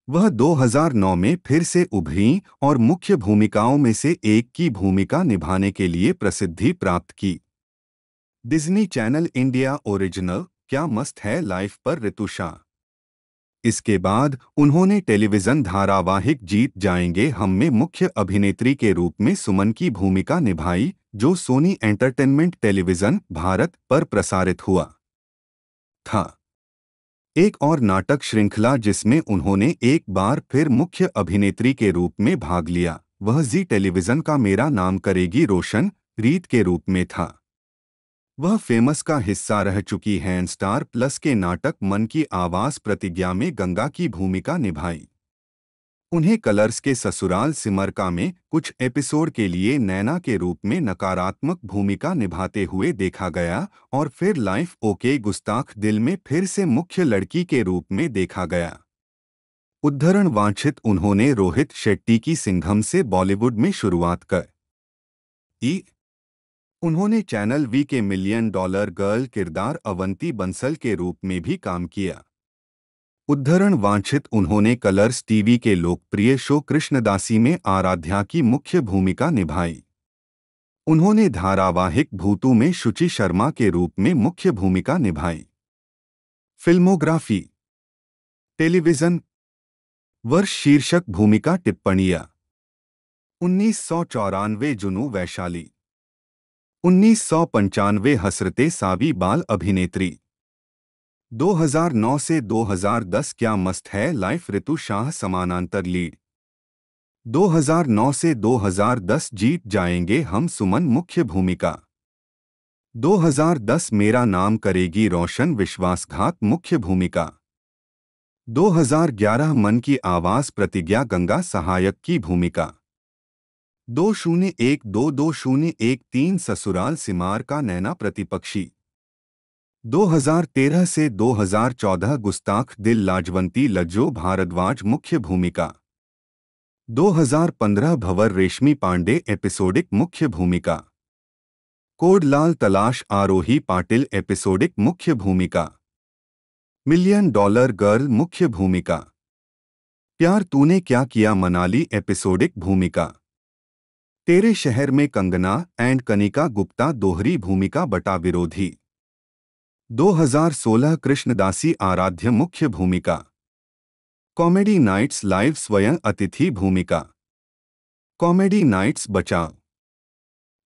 वह 2009 में फिर से उभरी और मुख्य भूमिकाओं में से एक की भूमिका निभाने के लिए प्रसिद्धि प्राप्त की। डिज्नी चैनल इंडिया ओरिजिनल क्या मस्त है लाइफ पर ऋतुषा। इसके बाद उन्होंने टेलीविजन धारावाहिक जीत जाएंगे हम में मुख्य अभिनेत्री के रूप में सुमन की भूमिका निभाई, जो सोनी एंटरटेनमेंट टेलीविजन भारत पर प्रसारित हुआ था। एक और नाटक श्रृंखला जिसमें उन्होंने एक बार फिर मुख्य अभिनेत्री के रूप में भाग लिया, वह जी टेलीविजन का मेरा नाम करेगी रोशन रीत के रूप में था। वह फेमस का हिस्सा रह चुकी हैं स्टार प्लस के नाटक मन की आवाज प्रतिज्ञा में गंगा की भूमिका निभाई। उन्हें कलर्स के ससुराल सिमरका में कुछ एपिसोड के लिए नैना के रूप में नकारात्मक भूमिका निभाते हुए देखा गया और फिर लाइफ ओके गुस्ताख दिल में फिर से मुख्य लड़की के रूप में देखा गया। उद्धरण वांछित उन्होंने रोहित शेट्टी की सिंघम से बॉलीवुड में शुरुआत की। उन्होंने चैनल वी के $1 मिलियन गर्ल किरदार अवंती बंसल के रूप में भी काम किया। उद्धरण वांछित उन्होंने कलर्स टीवी के लोकप्रिय शो कृष्णदासी में आराध्या की मुख्य भूमिका निभाई। उन्होंने धारावाहिक भूतू में शुचि शर्मा के रूप में मुख्य भूमिका निभाई। फिल्मोग्राफी। टेलीविजन वर्ष शीर्षक भूमिका टिप्पणियां 1994 जुनू वैशाली 1995 हसरते सावी बाल अभिनेत्री 2009 से 2010 क्या मस्त है लाइफ ऋतु शाह समानांतर लीड 2009 से 2010 जीत जाएंगे हम सुमन मुख्य भूमिका 2010 मेरा नाम करेगी रोशन विश्वासघात मुख्य भूमिका 2011 मन की आवाज प्रतिज्ञा गंगा सहायक की भूमिका 2012-2013 ससुराल सिमार का नैना प्रतिपक्षी 2013 से 2014 गुस्ताख दिल लाजवंती लज्जो भारद्वाज मुख्य भूमिका 2015 भंवर रेशमी पांडे एपिसोडिक मुख्य भूमिका कोड लाल तलाश आरोही पाटिल एपिसोडिक मुख्य भूमिका $1 मिलियन गर्ल मुख्य भूमिका प्यार तूने क्या किया मनाली एपिसोडिक भूमिका तेरे शहर में कंगना एंड कनिका गुप्ता दोहरी भूमिका बटा विरोधी 2016 कृष्णदासी आराध्य मुख्य भूमिका कॉमेडी नाइट्स लाइव स्वयं अतिथि भूमिका कॉमेडी नाइट्स बचाव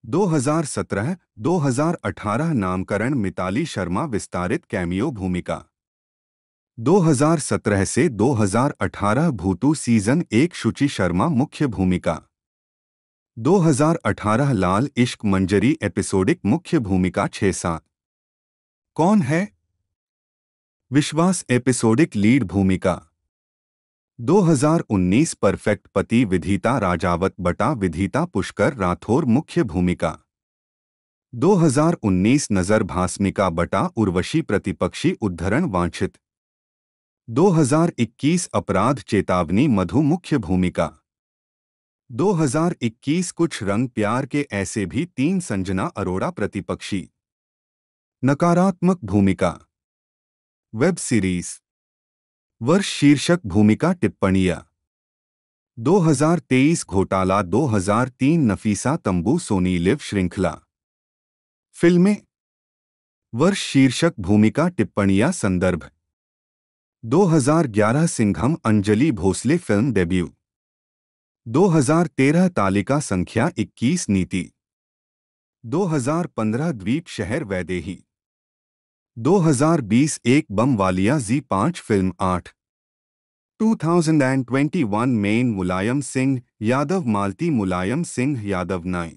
2017-2018 नामकरण मिताली शर्मा विस्तारित कैमियो भूमिका 2017 से 2018 भूतू सीजन 1 शुचि शर्मा मुख्य भूमिका 2018 लाल इश्क मंजरी एपिसोडिक मुख्य भूमिका 6-7 कौन है विश्वास एपिसोडिक लीड भूमिका 2019 परफेक्ट पति विधिता राजावत बटा विधिता पुष्कर राठौर मुख्य भूमिका। 2019 नजर भास्मिका बटा उर्वशी प्रतिपक्षी उद्धरण वांछित। 2021 अपराध चेतावनी मधु मुख्य भूमिका। 2021 कुछ रंग प्यार के ऐसे भी 3 संजना अरोड़ा प्रतिपक्षी। नकारात्मक भूमिका। Web series. वर्ष शीर्षक भूमिका टिप्पणियां। 2023 घोटाला 2003 नफीसा तंबू सोनी लिव श्रृंखला। फिल्में। वर्ष शीर्षक भूमिका टिप्पणियां संदर्भ। 2011 सिंघम अंजलि भोसले फिल्म डेब्यू। 2013 तालिका संख्या 21 नीति। 2015 द्वीप शहर वैदेही। 2020 एक बम Walia Z5 film 8। 2021 main Mulayam Singh Yadav मालती मुलायम सिंह यादव 9।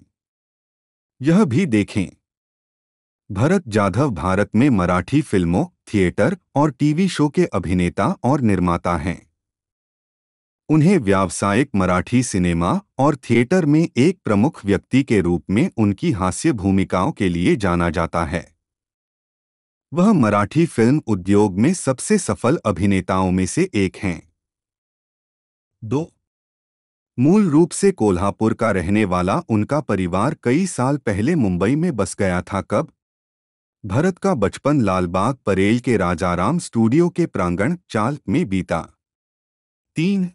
यह भी देखें। भरत जाधव भारत में मराठी फिल्मों, थिएटर और टीवी शो के अभिनेता और निर्माता हैं। उन्हें व्यावसायिक मराठी सिनेमा और थिएटर में एक प्रमुख व्यक्ति के रूप में उनकी हास्य भूमिकाओं के लिए जाना जाता है। वह मराठी फिल्म उद्योग में सबसे सफल अभिनेताओं में से एक हैं। 2. मूल रूप से कोल्हापुर का रहने वाला उनका परिवार कई साल पहले मुंबई में बस गया था। कब? भरत का बचपन लालबाग परेल के राजाराम स्टूडियो के प्रांगण चाल में बीता। 3.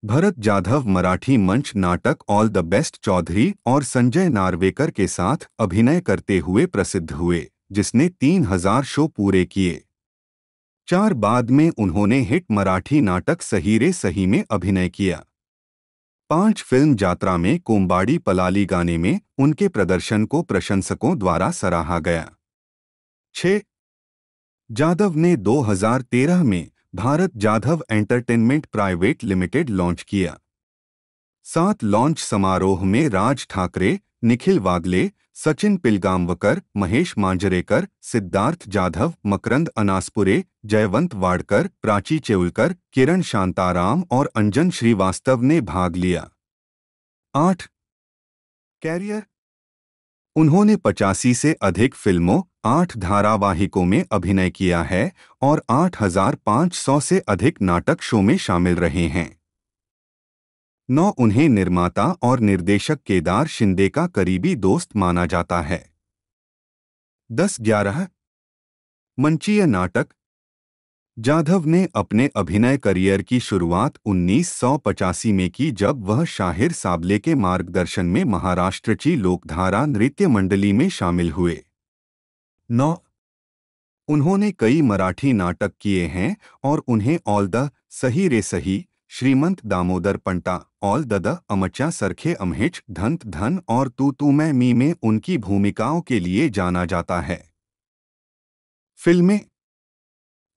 भरत जाधव मराठी मंच नाटक ऑल द बेस्ट चौधरी और संजय नार्वेकर के साथ अभिनय करते हुए प्रसिद्ध हुए, जिसने 3000 शो पूरे किए। 4 बाद में उन्होंने हिट मराठी नाटक सही रे सही में अभिनय किया। 5 फिल्म यात्रा में कोम्बाड़ी पलाली गाने में उनके प्रदर्शन को प्रशंसकों द्वारा सराहा गया। 6. जाधव ने 2013 में Bharat Jadhav entertainment Private limited launch किया। 7 लॉन्च समारोह में राज ठाकरे, निखिल वागले, सचिन पिलगांवकर, महेश मांजरेकर, सिद्धार्थ जाधव, मकरंद अनासपुरे, जयवंत वाडकर, प्राची चेउलकर, किरण शांताराम और अंजन श्रीवास्तव ने भाग लिया। 8. कैरियर। उन्होंने 85 से अधिक फिल्मों, 8 धारावाहिकों में अभिनय किया है और 8500 से अधिक नाटक शो में शामिल रहे हैं। 9. उन्हें निर्माता और निर्देशक केदार शिंदे का करीबी दोस्त माना जाता है। 10-11 मंचीय नाटक। जाधव ने अपने अभिनय करियर की शुरुआत 1985 में की, जब वह शाहिर साबले के मार्गदर्शन में महाराष्ट्रची लोकधारा नृत्य मंडली में शामिल हुए। 9. उन्होंने कई मराठी नाटक किए हैं और उन्हें ऑल द सही रे सही, श्रीमंत दामोदर पंटा, ऑल द अमचा सरखे अमहेच, धंत धन और तू मैं मी में उनकी भूमिकाओं के लिए जाना जाता है। फिल्में।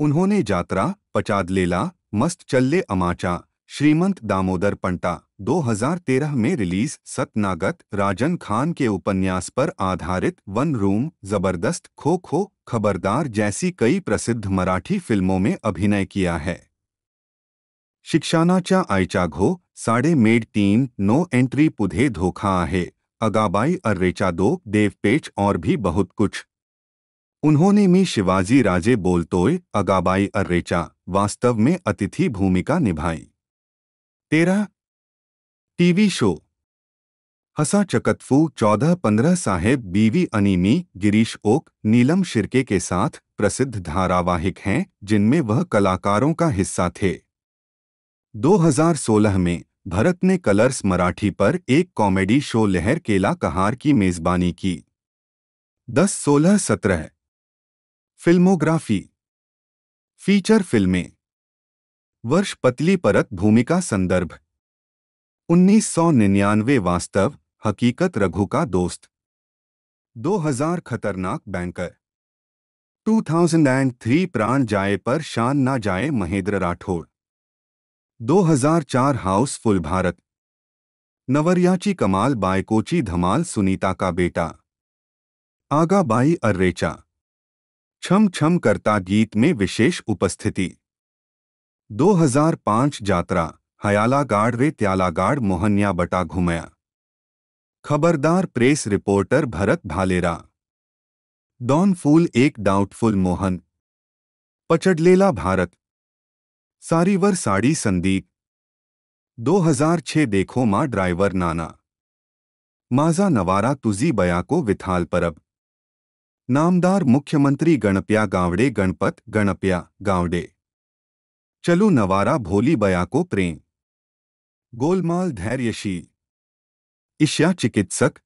उन्होंने जात्रा, पचादलेला, मस्त चल्ले अमाचा, श्रीमंत दामोदर पंटा 2013 में रिलीज, सतनागत, राजन खान के उपन्यास पर आधारित वन रूम, जबरदस्त, खो खो, खबरदार जैसी कई प्रसिद्ध मराठी फिल्मों में अभिनय किया है। शिक्षानाच्या आईचा घो, साडे मेड 3, नो एंट्री पुधे धोखा आहे, अगाबाई अर्रेचा 2, देवपेच और भी बहुत कुछ। उन्होंने मी शिवाजी राजे बोलतोय, अगाबाई अर्रेचा वास्तव में अतिथि भूमिका निभाई। 13. TV show. हसा चकतफू 14-15 साहेब बीवी अनीमी, गिरीश ओक, नीलम शिर्के के साथ प्रसिद्ध धारावाहिक हैं जिनमें वह कलाकारों का हिस्सा थे। 2016 में भरत ने कलर्स मराठी पर एक कॉमेडी शो लहर केला कहार की मेजबानी की। 10-16-17 फिल्मोग्राफी। फीचर फिल्में। वर्ष पतली परत भूमिका संदर्भ। 1999 वास्तव हकीकत रघु का दोस्त। 2000 खतरनाक बैंकर। 2003 प्राण जाए पर शान ना जाए महेंद्र राठौड़। 2004 हाउसफुल भारत। नवरियाची कमाल बायकोची धमाल सुनीता का बेटा। आगाबाई अर्रेचा। छम छम करता गीत में विशेष उपस्थिति। 2005 जात्रा हयालागाड़ रे त्यालागाड़ मोहनिया बटा घुमया। खबरदार press reporter Bharat Bhalera. Don फूल एक डाउटफुल मोहन। पचडलेला भारत। सारीवर साड़ी संदीप। 2006 देखो मां ड्राइवर नाना। माझा नवारा तुझी बयाको विथाल परब। नामदार मुख्यमंत्री गणप्या गावड़े गणपत गणप्या गावड़े। चलू नवारा भोली बयाको प्रेम। गोलमाल धैर्यशील। ईशा चिकित्सक।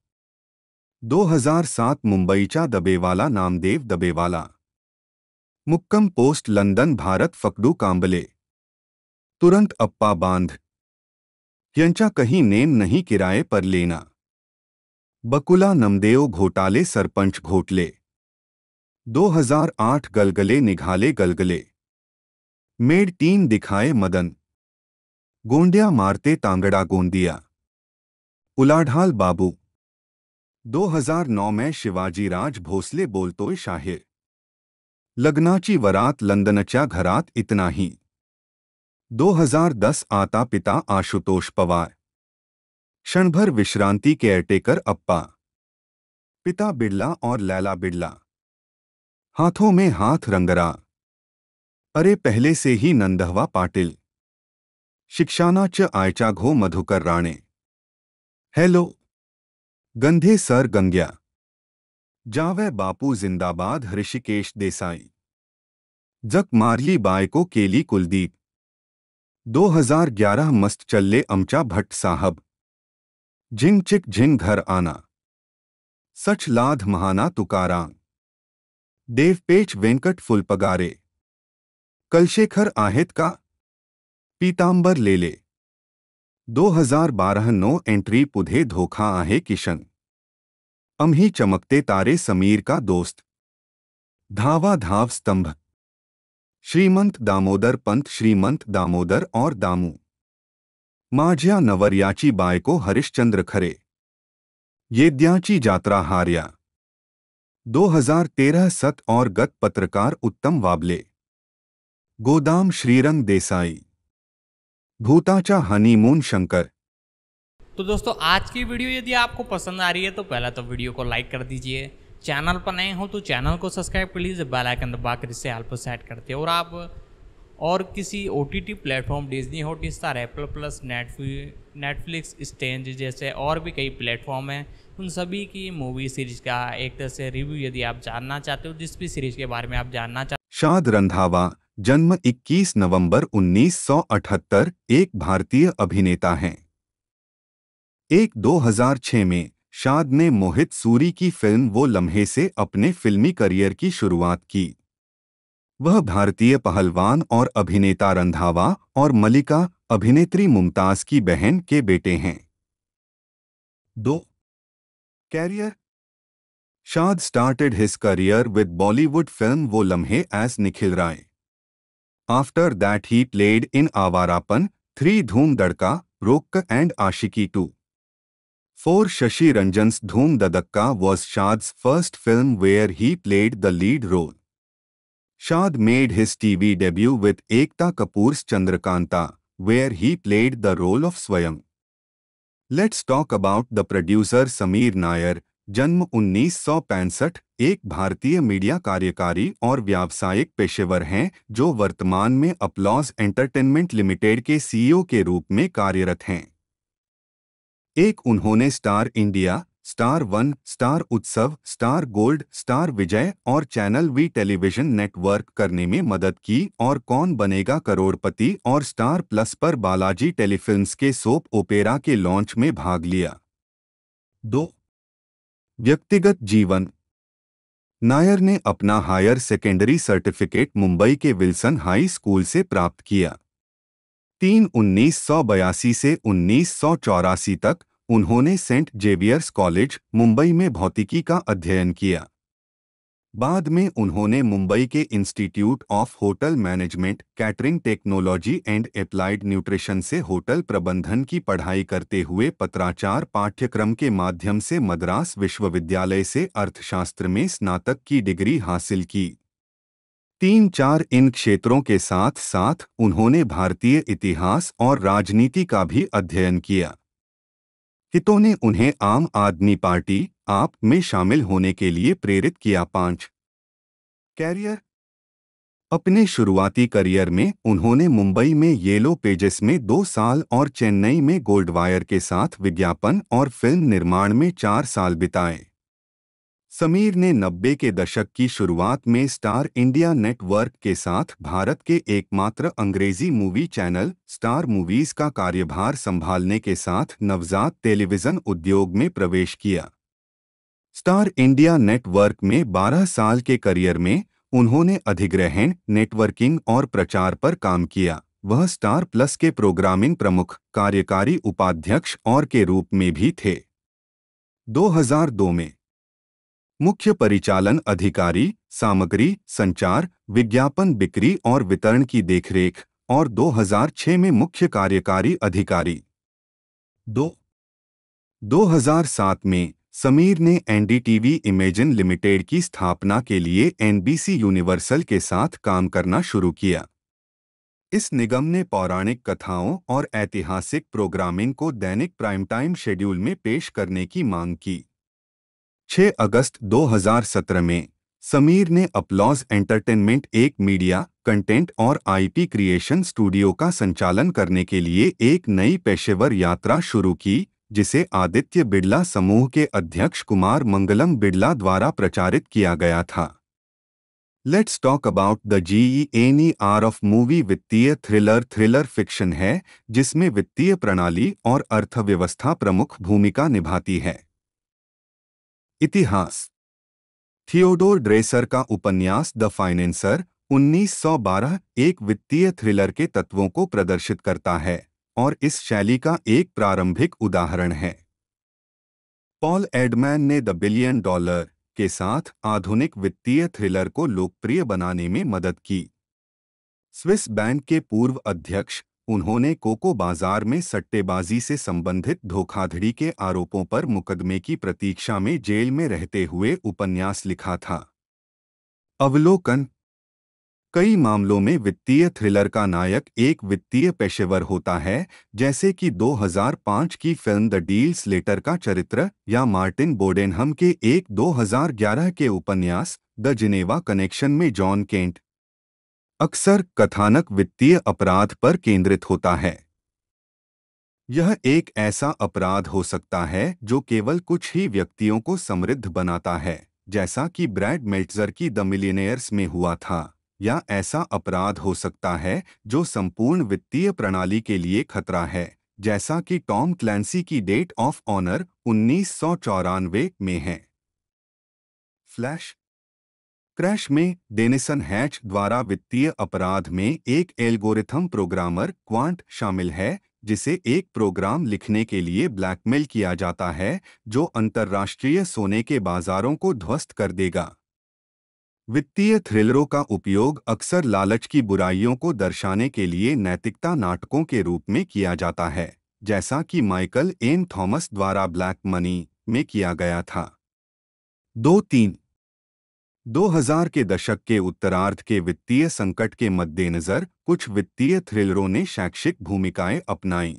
2007 मुंबईचा दबेवाला नामदेव दबेवाला। मुक्कम पोस्ट लंदन भारत फकडू कांबले। तुरंत अप्पा बांध। यांचा कहीं नेम नहीं किराए पर लेना। बकुला नमदेव घोटाले सरपंच घोटले। 2008 गलगले निघाले गलगले। मेड टीम दिखाए मदन। गोंडिया मारते तांगड़ा गोंदिया। उलाढाल बाबू। 2009 में शिवाजी राज भोसले बोलतोय शाहीर। लग्नाची वरात लंदनच्या घरात इतना ही। 2010 आता पिता आशुतोष पवार। क्षणभर विश्रांति केयरटेकर अप्पा। पिता बिड़ला और लैला बिड़ला। हाथों में हाथ रंगरा। अरे पहले से ही नंदहवा पाटिल। शिक्षाना च आयचा घो मधुकर राणे। हेलो गंधे सर गंग्या। जावे बापू जिंदाबाद ऋषिकेश देसाई। जक मारली बाय को केली कुलदीप। 2011 मस्त चल्ले अमचा भट्ट साहब। झिंग चिक झिंग घर आना। सच लाध महाना तुकाराम। देवपेच वेंकट फुलपगारे। कलशेखर आहेत का? पीतांबर लेले। 2012 नो एंट्री पुधे धोखा आहे किशन। अम्ही चमकते तारे समीर का दोस्त। धावा धाव स्तंभ। श्रीमंत दामोदर पंत श्रीमंत दामोदर और दामू। माझ्या नवर्याची बायको हरिश्चंद्र खरे। येद्याची जात्रा हार्या। 2013 सत और गत पत्रकार उत्तम वाबले। गोदाम श्रीरंग देसाई। भूताचा हनीमून शंकर। तो दोस्तों आज की वीडियो यदि आपको पसंद आ रही है तो पहला तो वीडियो को लाइक कर दीजिए। चैनल पर नए हो तो चैनल को सब्सक्राइब कर लीजिए, बेल आइकन दबाकर इससे ऑल पर सेट करते हैं। और आप और किसी OTT platform Disney Hotstar Apple plus Netflix Strange जैसे और भी कई प्लेटफॉर्म हैं, उन सभी की मूवी सीरीज का एक तरह से रिव्यू यदि आप जानना चाहते हो, जिस भी सीरीज के बारे में आप जानना चाहते शाद रंधावा जन्म 21 नवंबर 1978 एक भारतीय अभिनेता हैं। 2006 में शाद ने मोहित सूरी की फिल्म वो लम्हे से अपने फिल्मी करियर की शुरुआत की। वह भारतीय पहलवान और अभिनेता रंधावा और मलिका अभिनेत्री मुमताज की बहन के बेटे हैं। 2 कैरियर। शाद started his career with Bollywood film वो लम्हे as Nikhil Rai. After that he played in Avarapan, 3 धूम दड़का, रोक and Aashiqui 2। 4 Shashi Ranjan's Dhoom Dadakka was Shad's first film where he played the lead role. Shad made his TV debut with Ekta Kapoor's Chandrakanta, where he played the role of Swayam. Let's talk about the producer Sameer Nair, जन्म 1965, एक भारतीय media कार्यकारी और व्यावसायिक पेशेवर हैं जो वर्तमान में अपलॉज एंटरटेनमेंट लिमिटेड के CEO के रूप में कार्यरत हैं। उन्होंने star India, star one, star उत्सव, स्टार गोल्ड, स्टार विजय और चैनल वी टेलीविजन नेटवर्क करने में मदद की और कौन बनेगा करोड़पति और स्टार प्लस पर बालाजी टेलीफिल्म्स के सोप ओपेरा के लॉन्च में भाग लिया। 2 व्यक्तिगत जीवन। नायर ने अपना हायर सेकेंडरी सर्टिफिकेट मुंबई के विल्सन हाई स्कूल से प्राप्त किया। 1982 से 1984 तक उन्होंने सेंट जेवियर्स कॉलेज मुंबई में भौतिकी का अध्ययन किया। बाद में उन्होंने मुंबई के institute of hotel management, catering technology and applied nutrition से होटल प्रबंधन की पढ़ाई करते हुए पत्राचार पाठ्यक्रम के माध्यम से मद्रास विश्वविद्यालय से अर्थशास्त्र में स्नातक की डिग्री हासिल की। 3-4 इन क्षेत्रों के साथ साथ उन्होंने भारतीय इतिहास और राजनीति का भी अध्ययन किया। हितों ने उन्हें आम आदमी पार्टी आप में शामिल होने के लिए प्रेरित किया। 5 कैरियर। अपने शुरुआती करियर में उन्होंने मुंबई में येलो पेजेस में 2 साल और चेन्नई में गोल्डवायर के साथ विज्ञापन और फिल्म निर्माण में 4 साल बिताए। समीर ने 90 के दशक की शुरुआत में स्टार इंडिया नेटवर्क के साथ भारत के एकमात्र अंग्रेजी मूवी चैनल स्टार मूवीज का कार्यभार संभालने के साथ नवजात टेलीविजन उद्योग में प्रवेश किया। स्टार इंडिया नेटवर्क में 12 साल के करियर में उन्होंने अधिग्रहण, नेटवर्किंग और प्रचार पर काम किया। वह स्टार प्लस के प्रोग्रामिंग प्रमुख, कार्यकारी उपाध्यक्ष और के रूप में भी थे। 2002 में मुख्य परिचालन अधिकारी, सामग्री, संचार, विज्ञापन बिक्री और वितरण की देखरेख और 2006 में मुख्य कार्यकारी अधिकारी। 2007 में समीर ने एनडीटीवी इमेजिन लिमिटेड की स्थापना के लिए एनबीसी यूनिवर्सल के साथ काम करना शुरू किया। इस निगम ने पौराणिक कथाओं और ऐतिहासिक प्रोग्रामिंग को दैनिक प्राइम टाइम शेड्यूल में पेश करने की मांग की। 6 अगस्त 2017 में समीर ने अपलॉज एंटरटेनमेंट एक मीडिया, कंटेंट और आईपी क्रिएशन स्टूडियो का संचालन करने के लिए एक नई पेशेवर यात्रा शुरू की, जिसे आदित्य बिड़ला समूह के अध्यक्ष कुमार मंगलम बिड़ला द्वारा प्रचारित किया गया था। Let's talk about the GENER of movie. वित्तीय थ्रिलर फिक्शन है जिसमें वित्तीय प्रणाली और अर्थव्यवस्था प्रमुख भूमिका निभाती है। इतिहास। थियोडोर ड्रेसर का उपन्यास द फाइनेंसर 1912 एक वित्तीय थ्रिलर के तत्वों को प्रदर्शित करता है और इस शैली का एक प्रारंभिक उदाहरण है। पॉल एडमैन ने द बिलियन डॉलर के साथ आधुनिक वित्तीय थ्रिलर को लोकप्रिय बनाने में मदद की। स्विस बैंक के पूर्व अध्यक्ष, उन्होंने कोको बाजार में सट्टेबाजी से संबंधित धोखाधड़ी के आरोपों पर मुकदमे की प्रतीक्षा में जेल में रहते हुए उपन्यास लिखा था। अवलोकन। कई मामलों में वित्तीय थ्रिलर का नायक एक वित्तीय पेशेवर होता है, जैसे कि 2005 की फिल्म द डील स्लेटर का चरित्र या मार्टिन बोडेनहम के एक 2011 के उपन्यास द जिनेवा कनेक्शन में जॉन केंट। अक्सर कथानक वित्तीय अपराध पर केंद्रित होता है। यह एक ऐसा अपराध हो सकता है जो केवल कुछ ही व्यक्तियों को समृद्ध बनाता है, जैसा कि ब्रैड मेल्ट्जर की द मिलियनेयर्स में हुआ था, या ऐसा अपराध हो सकता है जो संपूर्ण वित्तीय प्रणाली के लिए खतरा है, जैसा कि टॉम क्लैंसी की डेट ऑफ ऑनर 1994 में है। फ्लैश क्रैश में डेनिसन हैच द्वारा वित्तीय अपराध में एक एल्गोरिथम प्रोग्रामर क्वांट शामिल है, जिसे एक प्रोग्राम लिखने के लिए ब्लैकमेल किया जाता है जो अंतर्राष्ट्रीय सोने के बाजारों को ध्वस्त कर देगा। वित्तीय थ्रिलरों का उपयोग अक्सर लालच की बुराइयों को दर्शाने के लिए नैतिकता नाटकों के रूप में किया जाता है, जैसा कि माइकल एन थॉमस द्वारा ब्लैक मनी में किया गया था। 2000 के दशक के उत्तरार्ध के वित्तीय संकट के मद्देनजर कुछ वित्तीय थ्रिलरों ने शैक्षिक भूमिकाएं अपनाईं।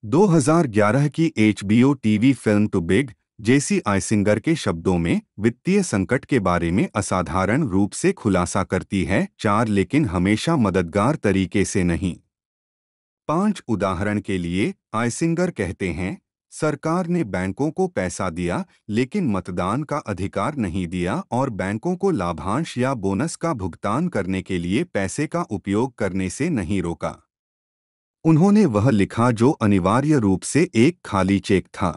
2011 की HBO TV film too big, Jesse Eisinger के शब्दों में, वित्तीय संकट के बारे में असाधारण रूप से खुलासा करती है, 4 लेकिन हमेशा मददगार तरीके से नहीं। 5 उदाहरण के लिए, आइसिंगर कहते हैं, सरकार ने बैंकों को पैसा दिया लेकिन मतदान का अधिकार नहीं दिया और बैंकों को लाभांश या बोनस का भुगतान करने के लिए पैसे का उपयोग करने से नहीं रोका। उन्होंने वह लिखा जो अनिवार्य रूप से एक खाली चेक था।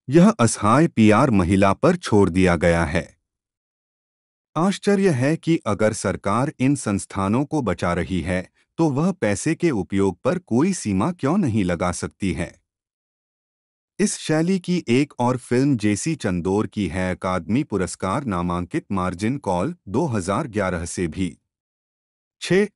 यह असहाय पीआर महिला पर छोड़ दिया गया है। आश्चर्य है कि अगर सरकार इन संस्थानों को बचा रही है तो वह पैसे के उपयोग पर कोई सीमा क्यों नहीं लगा सकती है। इस शैली की एक और फिल्म जेसी चंदोर की है, अकादमी पुरस्कार नामांकित मार्जिन कॉल 2011 से भी। 6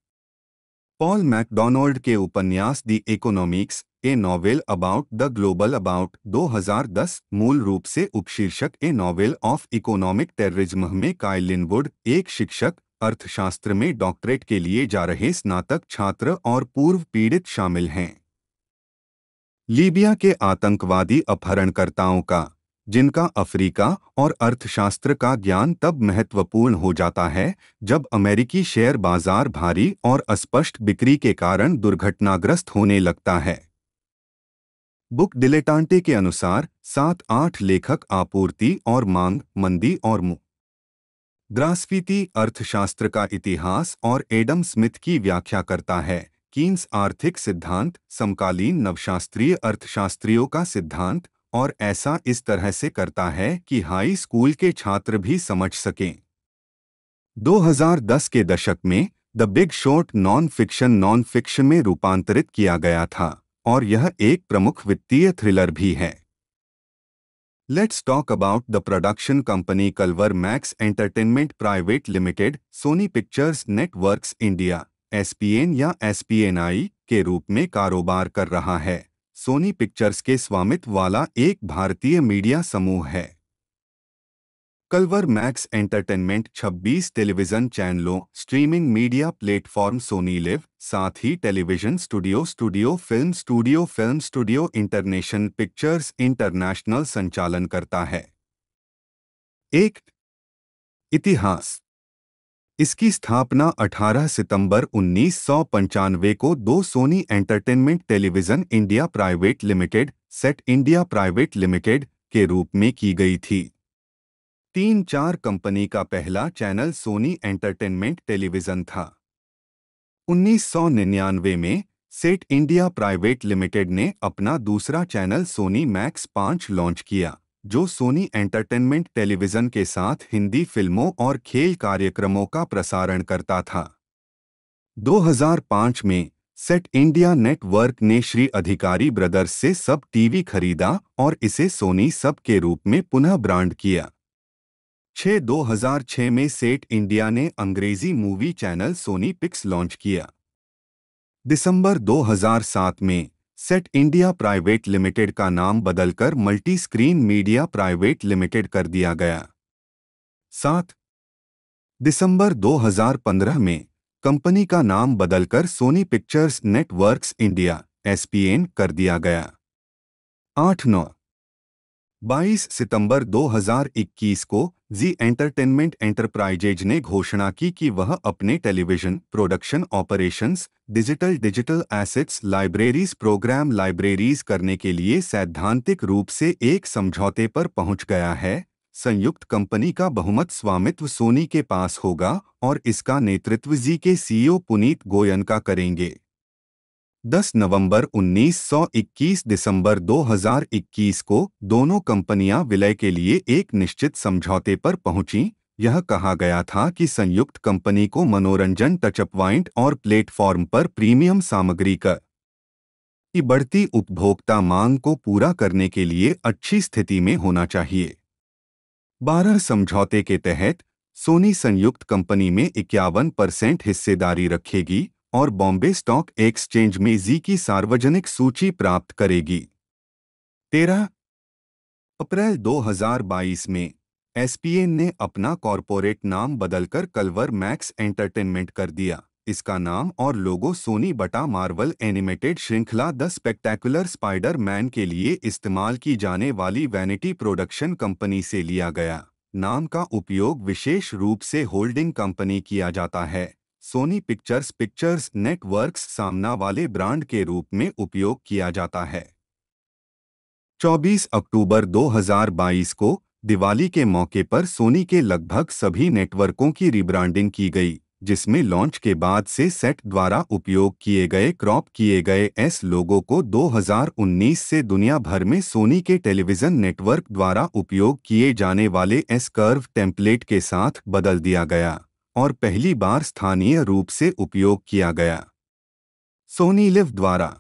पॉल मैकडोनाल्ड के उपन्यास the Economics, a novel about the global about 2010, मूल रूप से उपशीर्षक a novel of economic terrorism में काइल लिनवुड, एक शिक्षक, अर्थशास्त्र में डॉक्टरेट के लिए जा रहे स्नातक छात्र और पूर्व पीड़ित शामिल हैं। लीबिया के आतंकवादी अपहरणकर्ताओं का, जिनका अफ्रीका और अर्थशास्त्र का ज्ञान तब महत्वपूर्ण हो जाता है जब अमेरिकी शेयर बाजार भारी और अस्पष्ट बिक्री के कारण दुर्घटनाग्रस्त होने लगता है। बुक डिलेटांटे के अनुसार 7-8 लेखक आपूर्ति और मांग, मंदी और मुद्रास्फीति, अर्थशास्त्र का इतिहास और एडम स्मिथ की व्याख्या करता है। कीन्स आर्थिक सिद्धांत, समकालीन नवशास्त्रीय अर्थशास्त्रियों का सिद्धांत, और ऐसा इस तरह से करता है कि हाई स्कूल के छात्र भी समझ सकें। 2010 के दशक में the big short non fiction में रूपांतरित किया गया था और यह एक प्रमुख वित्तीय थ्रिलर भी है। Let's talk about the production company Culver Max Entertainment Private Limited Sony Pictures Networks India (SPN या एसपीएनआई) के रूप में कारोबार कर रहा है। सोनी पिक्चर्स के स्वामित्व वाला एक भारतीय मीडिया समूह है। कलवर मैक्स एंटरटेनमेंट 26 टेलीविजन चैनलों, streaming media platform Sony LIV, साथ ही television studio, film studio international pictures international संचालन करता है। एक इतिहास। इसकी स्थापना 18 सितंबर 1995 को 2 Sony Entertainment Television India Private Limited (SET India Private Limited) के रूप में की गई थी। 3-4 कंपनी का पहला चैनल सोनी एंटरटेनमेंट टेलीविजन था। 1999 में सेट इंडिया प्राइवेट लिमिटेड ने अपना दूसरा चैनल सोनी मैक्स 5 लॉन्च किया, जो सोनी एंटरटेनमेंट टेलीविजन के साथ हिंदी फिल्मों और खेल कार्यक्रमों का प्रसारण करता था। 2005 में सेट इंडिया नेटवर्क ने श्री अधिकारी ब्रदर्स से सब टीवी खरीदा और इसे सोनी सब के रूप में पुनः ब्रांड किया। 2006 में सेट इंडिया ने अंग्रेजी movie channel Sony Pix launch किया। दिसंबर 2007 में सेट इंडिया प्राइवेट लिमिटेड का नाम बदलकर multi screen media private limited कर दिया गया। 7 दिसंबर 2015 में कंपनी का नाम बदलकर Sony Pictures Networks India (SPN) कर दिया गया। 22 सितंबर 2021 को जी एंटरटेनमेंट एंटरप्राइजेज ने घोषणा की कि वह अपने television production operations, digital assets, libraries, program libraries करने के लिए सैद्धांतिक रूप से एक समझौते पर पहुंच गया है। संयुक्त कंपनी का बहुमत स्वामित्व सोनी के पास होगा और इसका नेतृत्व जी के सीईओ पुनीत गोयनका करेंगे। 10 नवंबर 1921 दिसंबर 2021 को दोनों कंपनियां विलय के लिए एक निश्चित समझौते पर पहुंचीं। यह कहा गया था कि संयुक्त कंपनी को मनोरंजन टचअपॉइंट और प्लेटफॉर्म पर प्रीमियम सामग्री की बढ़ती उपभोक्ता मांग को पूरा करने के लिए अच्छी स्थिति में होना चाहिए। 12 समझौते के तहत सोनी संयुक्त कंपनी में 51% हिस्सेदारी रखेगी और बॉम्बे स्टॉक एक्सचेंज में जी की सार्वजनिक सूची प्राप्त करेगी। 13 अप्रैल 2022 में एसपीएन ने अपना कॉरपोरेट नाम बदलकर कलवर मैक्स एंटरटेनमेंट कर दिया। इसका नाम और लोगो सोनी बटा मार्वल एनिमेटेड श्रृंखला द स्पेक्टेकुलर स्पाइडर-मैन के लिए इस्तेमाल की जाने वाली वैनिटी प्रोडक्शन कंपनी से लिया गया। नाम का उपयोग विशेष रूप से होल्डिंग कंपनी किया जाता है। सोनी पिक्चर्स नेटवर्क्स सामना वाले ब्रांड के रूप में उपयोग किया जाता है। 24 अक्टूबर 2022 को दिवाली के मौके पर सोनी के लगभग सभी नेटवर्कों की रिब्रांडिंग की गई, जिसमें लॉन्च के बाद से सेट द्वारा उपयोग किए गए क्रॉप किए गए एस लोगो को 2019 से दुनिया भर में सोनी के टेलीविजन नेटवर्क द्वारा उपयोग किए जाने वाले एस कर्व टेम्पलेट के साथ बदल दिया गया और पहली बार स्थानीय रूप से उपयोग किया गया। सोनी लिव द्वारा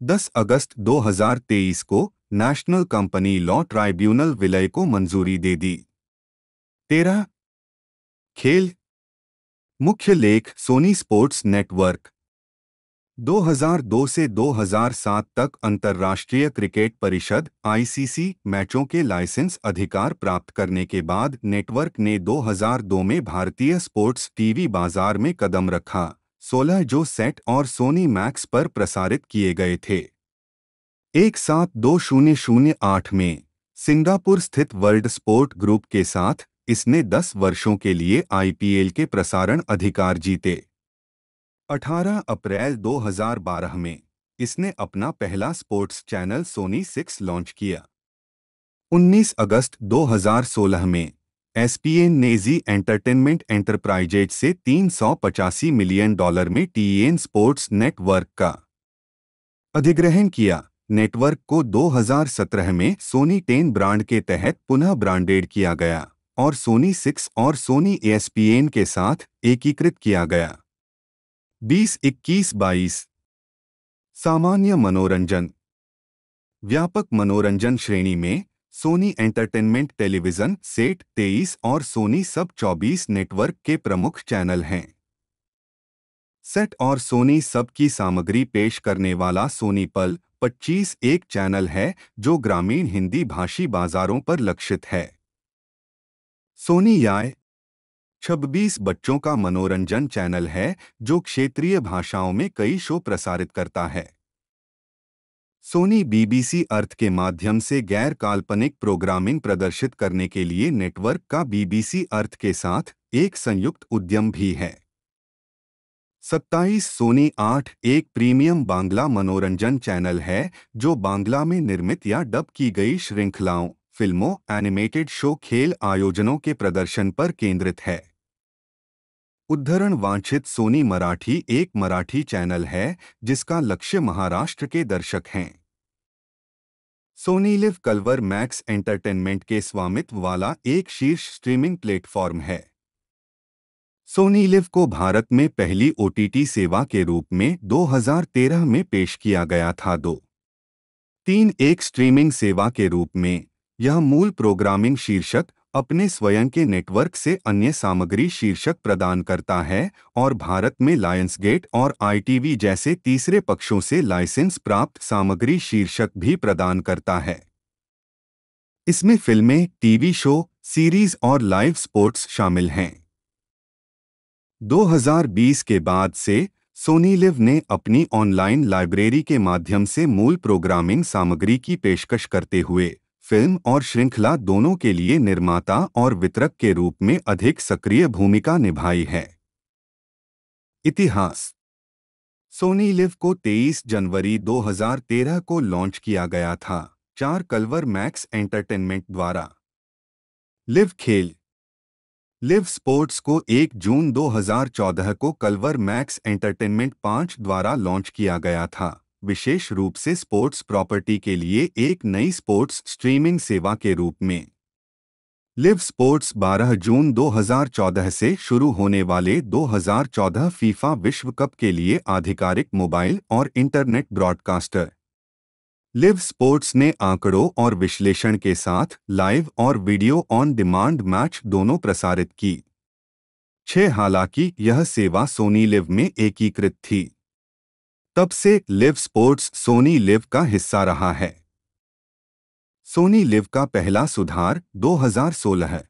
10 अगस्त 2023 को नेशनल कंपनी लॉ ट्राइब्यूनल विलय को मंजूरी दे दी। 13 खेल। मुख्य लेख सोनी स्पोर्ट्स नेटवर्क। 2002 से 2007 तक अंतर्राष्ट्रीय क्रिकेट परिषद (आईसीसी) मैचों के लाइसेंस अधिकार प्राप्त करने के बाद नेटवर्क ने 2002 में भारतीय स्पोर्ट्स टीवी बाजार में कदम रखा, 16 जो सेट और सोनी मैक्स पर प्रसारित किए गए थे। 2008 में सिंगापुर स्थित वर्ल्ड स्पोर्ट ग्रुप के साथ इसने 10 वर्षों के लिए आईपीएल के प्रसारण अधिकार जीते। 18 अप्रैल 2012 में इसने अपना पहला स्पोर्ट्स चैनल सोनी 6 लॉन्च किया। 19 अगस्त 2016 में एसपीएन ने जी एंटरटेनमेंट एंटरप्राइजेज से $385 मिलियन में टीएन स्पोर्ट्स नेटवर्क का अधिग्रहण किया। नेटवर्क को 2017 में सोनी 10 ब्रांड के तहत पुनः ब्रांडेड किया गया और सोनी 6 और सोनी एएसपीएन के साथ एकीकृत किया गया। 2021-22 सामान्य मनोरंजन। व्यापक मनोरंजन श्रेणी में सोनी एंटरटेनमेंट टेलीविजन सेट 23 और सोनी सब 24 नेटवर्क के प्रमुख चैनल हैं। सेट और सोनी सब की सामग्री पेश करने वाला सोनी पल 25 एक चैनल है जो ग्रामीण हिंदी भाषी बाजारों पर लक्षित है। सोनी याय 26 बच्चों का मनोरंजन चैनल है जो क्षेत्रीय भाषाओं में कई शो प्रसारित करता है। सोनी बीबीसी अर्थ के माध्यम से गैर काल्पनिक प्रोग्रामिंग प्रदर्शित करने के लिए नेटवर्क का बीबीसी अर्थ के साथ एक संयुक्त उद्यम भी है। 27 सोनी 8 एक प्रीमियम बांग्ला मनोरंजन चैनल है जो बांग्ला में निर्मित या डब की गई श्रृंखलाओं, फिल्मों, एनिमेटेड शो, खेल आयोजनों के प्रदर्शन पर केंद्रित है। उद्धरण वांछित सोनी मराठी एक मराठी चैनल है जिसका लक्ष्य महाराष्ट्र के दर्शक हैं। Sony Liv Culver Max Entertainment के स्वामित्व वाला एक शीर्ष स्ट्रीमिंग प्लेटफॉर्म है। सोनी लिव को भारत में पहली ओटीटी सेवा के रूप में 2013 में पेश किया गया था। 2-3 एक स्ट्रीमिंग सेवा के रूप में यह मूल प्रोग्रामिंग शीर्षक अपने स्वयं के नेटवर्क से अन्य सामग्री शीर्षक प्रदान करता है और भारत में लायंसगेट और आईटीवी जैसे तीसरे पक्षों से लाइसेंस प्राप्त सामग्री शीर्षक भी प्रदान करता है। इसमें फिल्में, टीवी शो, सीरीज और लाइव स्पोर्ट्स शामिल हैं। 2020 के बाद से सोनी लिव ने अपनी ऑनलाइन लाइब्रेरी के माध्यम से मूल प्रोग्रामिंग सामग्री की पेशकश करते हुए फिल्म और श्रृंखला दोनों के लिए निर्माता और वितरक के रूप में अधिक सक्रिय भूमिका निभाई है। इतिहास। सोनी लिव को 23 जनवरी 2013 को लॉन्च किया गया था 4 कलवर मैक्स एंटरटेनमेंट द्वारा। लिव खेल। लिव स्पोर्ट्स को 1 जून 2014 को कलवर मैक्स एंटरटेनमेंट 5 द्वारा लॉन्च किया गया था, विशेष रूप से स्पोर्ट्स प्रॉपर्टी के लिए एक नई स्पोर्ट्स स्ट्रीमिंग सेवा के रूप में। लिव स्पोर्ट्स 12 जून 2014 से शुरू होने वाले 2014 फीफा विश्व कप के लिए आधिकारिक मोबाइल और इंटरनेट ब्रॉडकास्टर। लिव स्पोर्ट्स ने आंकड़ों और विश्लेषण के साथ लाइव और वीडियो ऑन डिमांड मैच दोनों प्रसारित की। हालांकि यह सेवा सोनी लिव में एकीकृत थी। तब से लिव स्पोर्ट्स सोनी लिव का हिस्सा रहा है। सोनी लिव का पहला सुधार 2016 है।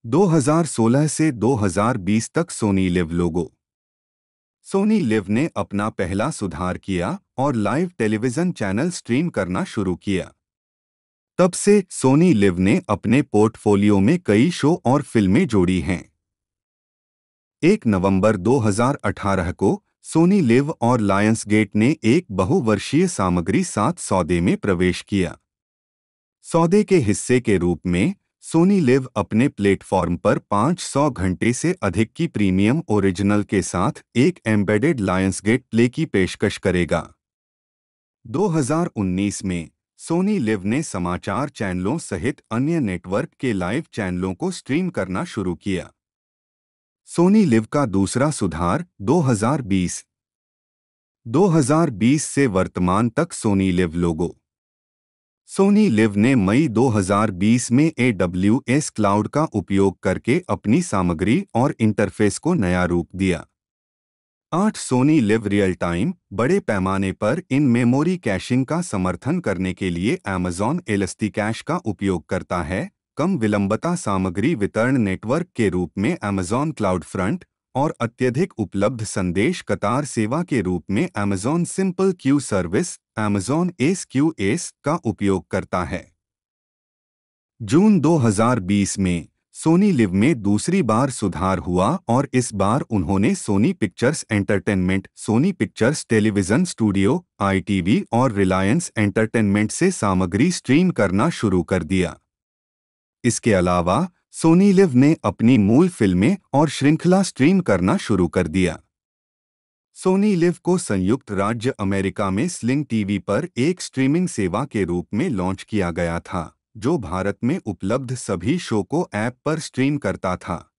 2016 से 2020 तक सोनी लिव लोगो। सोनी लिव ने अपना पहला सुधार किया और लाइव टेलीविजन चैनल स्ट्रीम करना शुरू किया। तब से सोनी लिव ने अपने पोर्टफोलियो में कई शो और फिल्में जोड़ी हैं। 1 नवंबर 2018 को सोनी लिव और लायंसगेट ने एक बहुवर्षीय सामग्री साथ सौदे में प्रवेश किया। सौदे के हिस्से के रूप में सोनी लिव अपने प्लेटफॉर्म पर 500 घंटे से अधिक की प्रीमियम ओरिजिनल के साथ एक एम्बेडेड लायंसगेट प्ले की पेशकश करेगा। 2019 में सोनी लिव ने समाचार चैनलों सहित अन्य नेटवर्क के लाइव चैनलों को स्ट्रीम करना शुरू किया। सोनी लिव का दूसरा सुधार 2020 से वर्तमान तक सोनी लिव लोगो। सोनी लिव ने मई 2020 में AWS क्लाउड का उपयोग करके अपनी सामग्री और इंटरफेस को नया रूप दिया। 8 सोनी लिव रियल टाइम बड़े पैमाने पर इन मेमोरी कैशिंग का समर्थन करने के लिए Amazon एलास्टिकैश का उपयोग करता है। कम विलंबता सामग्री वितरण नेटवर्क के रूप में Amazon क्लाउड फ्रंट और अत्यधिक उपलब्ध संदेश कतार सेवा के रूप में Amazon simple Q service Amazon SQS का उपयोग करता है। जून 2020 में सोनी लिव में दूसरी बार सुधार हुआ और इस बार उन्होंने Sony Pictures Entertainment, Sony Pictures Television Studio ITV और रिलायंस एंटरटेनमेंट से सामग्री स्ट्रीम करना शुरू कर दिया। इसके अलावा सोनी लिव ने अपनी मूल फिल्में और श्रृंखला स्ट्रीम करना शुरू कर दिया। सोनी लिव को संयुक्त राज्य अमेरिका में स्लिंग टीवी पर एक स्ट्रीमिंग सेवा के रूप में लॉन्च किया गया था, जो भारत में उपलब्ध सभी शो को ऐप पर स्ट्रीम करता था।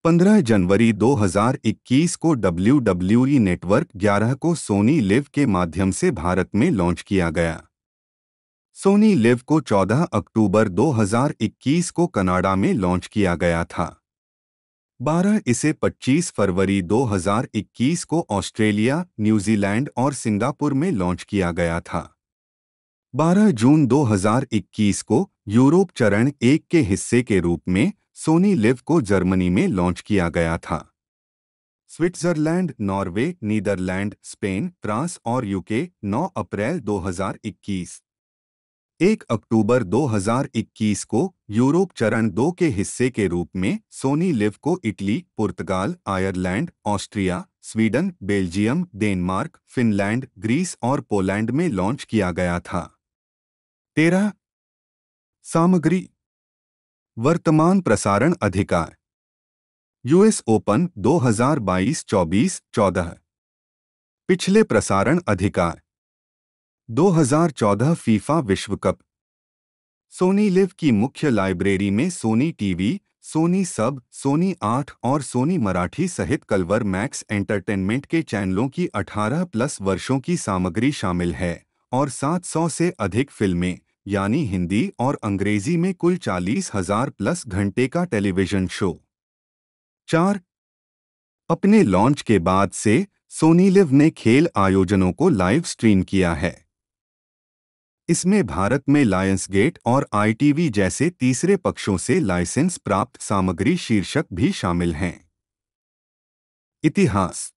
15 जनवरी 2021 को WWE नेटवर्क 11 को सोनी लिव के माध्यम से भारत में लॉन्च किया गया। सोनी लिव को 14 अक्टूबर 2021 को कनाडा में लॉन्च किया गया था। 12 इसे 25 फरवरी 2021 को ऑस्ट्रेलिया, न्यूजीलैंड और सिंगापुर में लॉन्च किया गया था। 12 जून 2021 को यूरोप चरण 1 के हिस्से के रूप में सोनी लिव को जर्मनी में लॉन्च किया गया था। Switzerland, Norway, Netherlands, Spain, France और यूके 9 अप्रैल 2021। 1 अक्टूबर 2021 को यूरोप चरण 2 के हिस्से के रूप में सोनी लिव को Italy, Portugal, Ireland, Austria, Sweden, Belgium, Denmark, Finland, Greece और पोलैंड में लॉन्च किया गया था। 13 सामग्री वर्तमान प्रसारण अधिकार US ओपन 2022-24 14 पिछले प्रसारण अधिकार 2014 फीफा विश्व कप। सोनी लिव की मुख्य लाइब्रेरी में सोनी टीवी, सोनी सब, सोनी 8 और सोनी मराठी सहित कलवर मैक्स एंटरटेनमेंट के चैनलों की 18+ वर्षों की सामग्री शामिल है और 700 से अधिक फिल्में यानी हिंदी और अंग्रेजी में कुल 40,000+ घंटे का टेलीविजन शो। 4 अपने लॉन्च के बाद से सोनी लिव ने खेल आयोजनों को लाइव स्ट्रीम किया है। इसमें भारत में लायंसगेट और ITV जैसे तीसरे पक्षों से लाइसेंस प्राप्त सामग्री शीर्षक भी शामिल हैं। इतिहास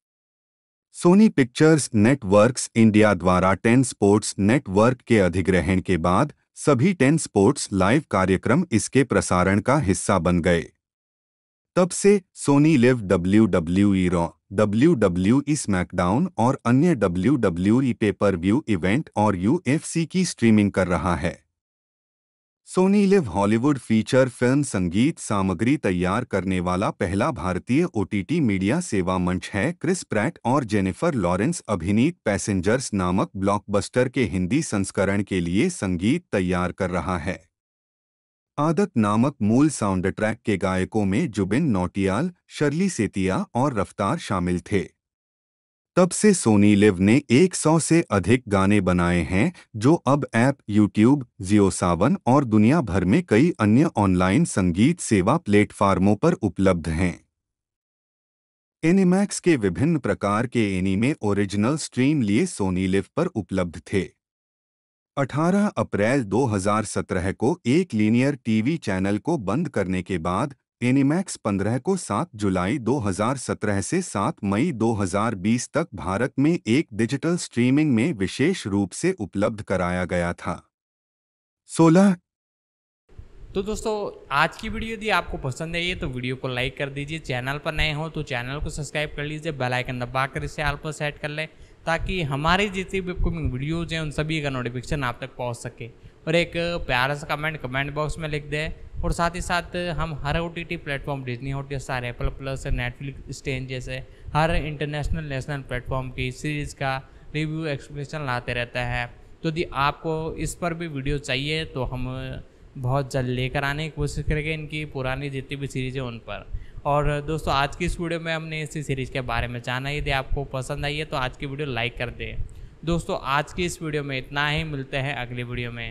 सोनी पिक्चर्स नेटवर्क्स इंडिया द्वारा 10 स्पोर्ट्स नेटवर्क के अधिग्रहण के बाद सभी 10 स्पोर्ट्स लाइव कार्यक्रम इसके प्रसारण का हिस्सा बन गए। तब से Sony Liv WWE Raw, WWE SmackDown और अन्य WWE पेपर-व्यू इवेंट और UFC की स्ट्रीमिंग कर रहा है। Sony Liv Hollywood feature film संगीत सामग्री तैयार करने वाला पहला भारतीय OTT मीडिया सेवा मंच है। क्रिस प्रैट और जेनिफर लॉरेंस अभिनीत पैसेंजर्स नामक ब्लॉकबस्टर के हिंदी संस्करण के लिए संगीत तैयार कर रहा है। आदत नामक मूल साउंड ट्रैक के गायकों में जुबिन नौटियाल, शर्ली सेतिया और रफ्तार शामिल थे। तब से सोनी लिव ने 100 से अधिक गाने बनाए हैं जो अब ऐप, YouTube, जियो सावन और दुनिया भर में कई अन्य ऑनलाइन संगीत सेवा प्लेटफार्मों पर उपलब्ध हैं। एनिमैक्स के विभिन्न प्रकार के एनीमे ओरिजिनल स्ट्रीम लिए सोनी लिव पर उपलब्ध थे। 18 अप्रैल 2017 को एक लीनियर टीवी चैनल को बंद करने के बाद एनिमैक्स 15 को 7 जुलाई 2017 से 7 मई 2020 तक भारत में एक डिजिटल स्ट्रीमिंग में विशेष रूप से उपलब्ध कराया गया था। 16 तो दोस्तों आज की वीडियो यदि आपको पसंद आई है तो वीडियो को लाइक कर दीजिए। चैनल पर नए हो तो चैनल को सब्सक्राइब कर लीजिए, बेल आइकन दबाकर इसे ऑल पर सेट कर लें ताकि हमारी जितनी भी अपकमिंग वीडियोज़ हैं उन सभी का नोटिफिकेशन आप तक पहुंच सके। और एक प्यारा सा कमेंट बॉक्स में लिख दें। और साथ ही साथ हम हर OTT platform Disney Hotstar, Apple plus, Netflix, Stan जैसे हर इंटरनेशनल नेशनल प्लेटफॉर्म की सीरीज़ का रिव्यू एक्सप्लेनेशन लाते रहता है। तो यदि आपको इस पर भी वीडियो चाहिए तो हम बहुत जल्द लेकर आने की कोशिश करेंगे इनकी पुरानी जितनी भी सीरीज़ है उन पर। और दोस्तों आज की इस वीडियो में हमने इसी सीरीज़ के बारे में जाना। यदि आपको पसंद आई है तो आज की वीडियो लाइक कर दें। दोस्तों आज की इस वीडियो में इतना ही, मिलते हैं अगली वीडियो में।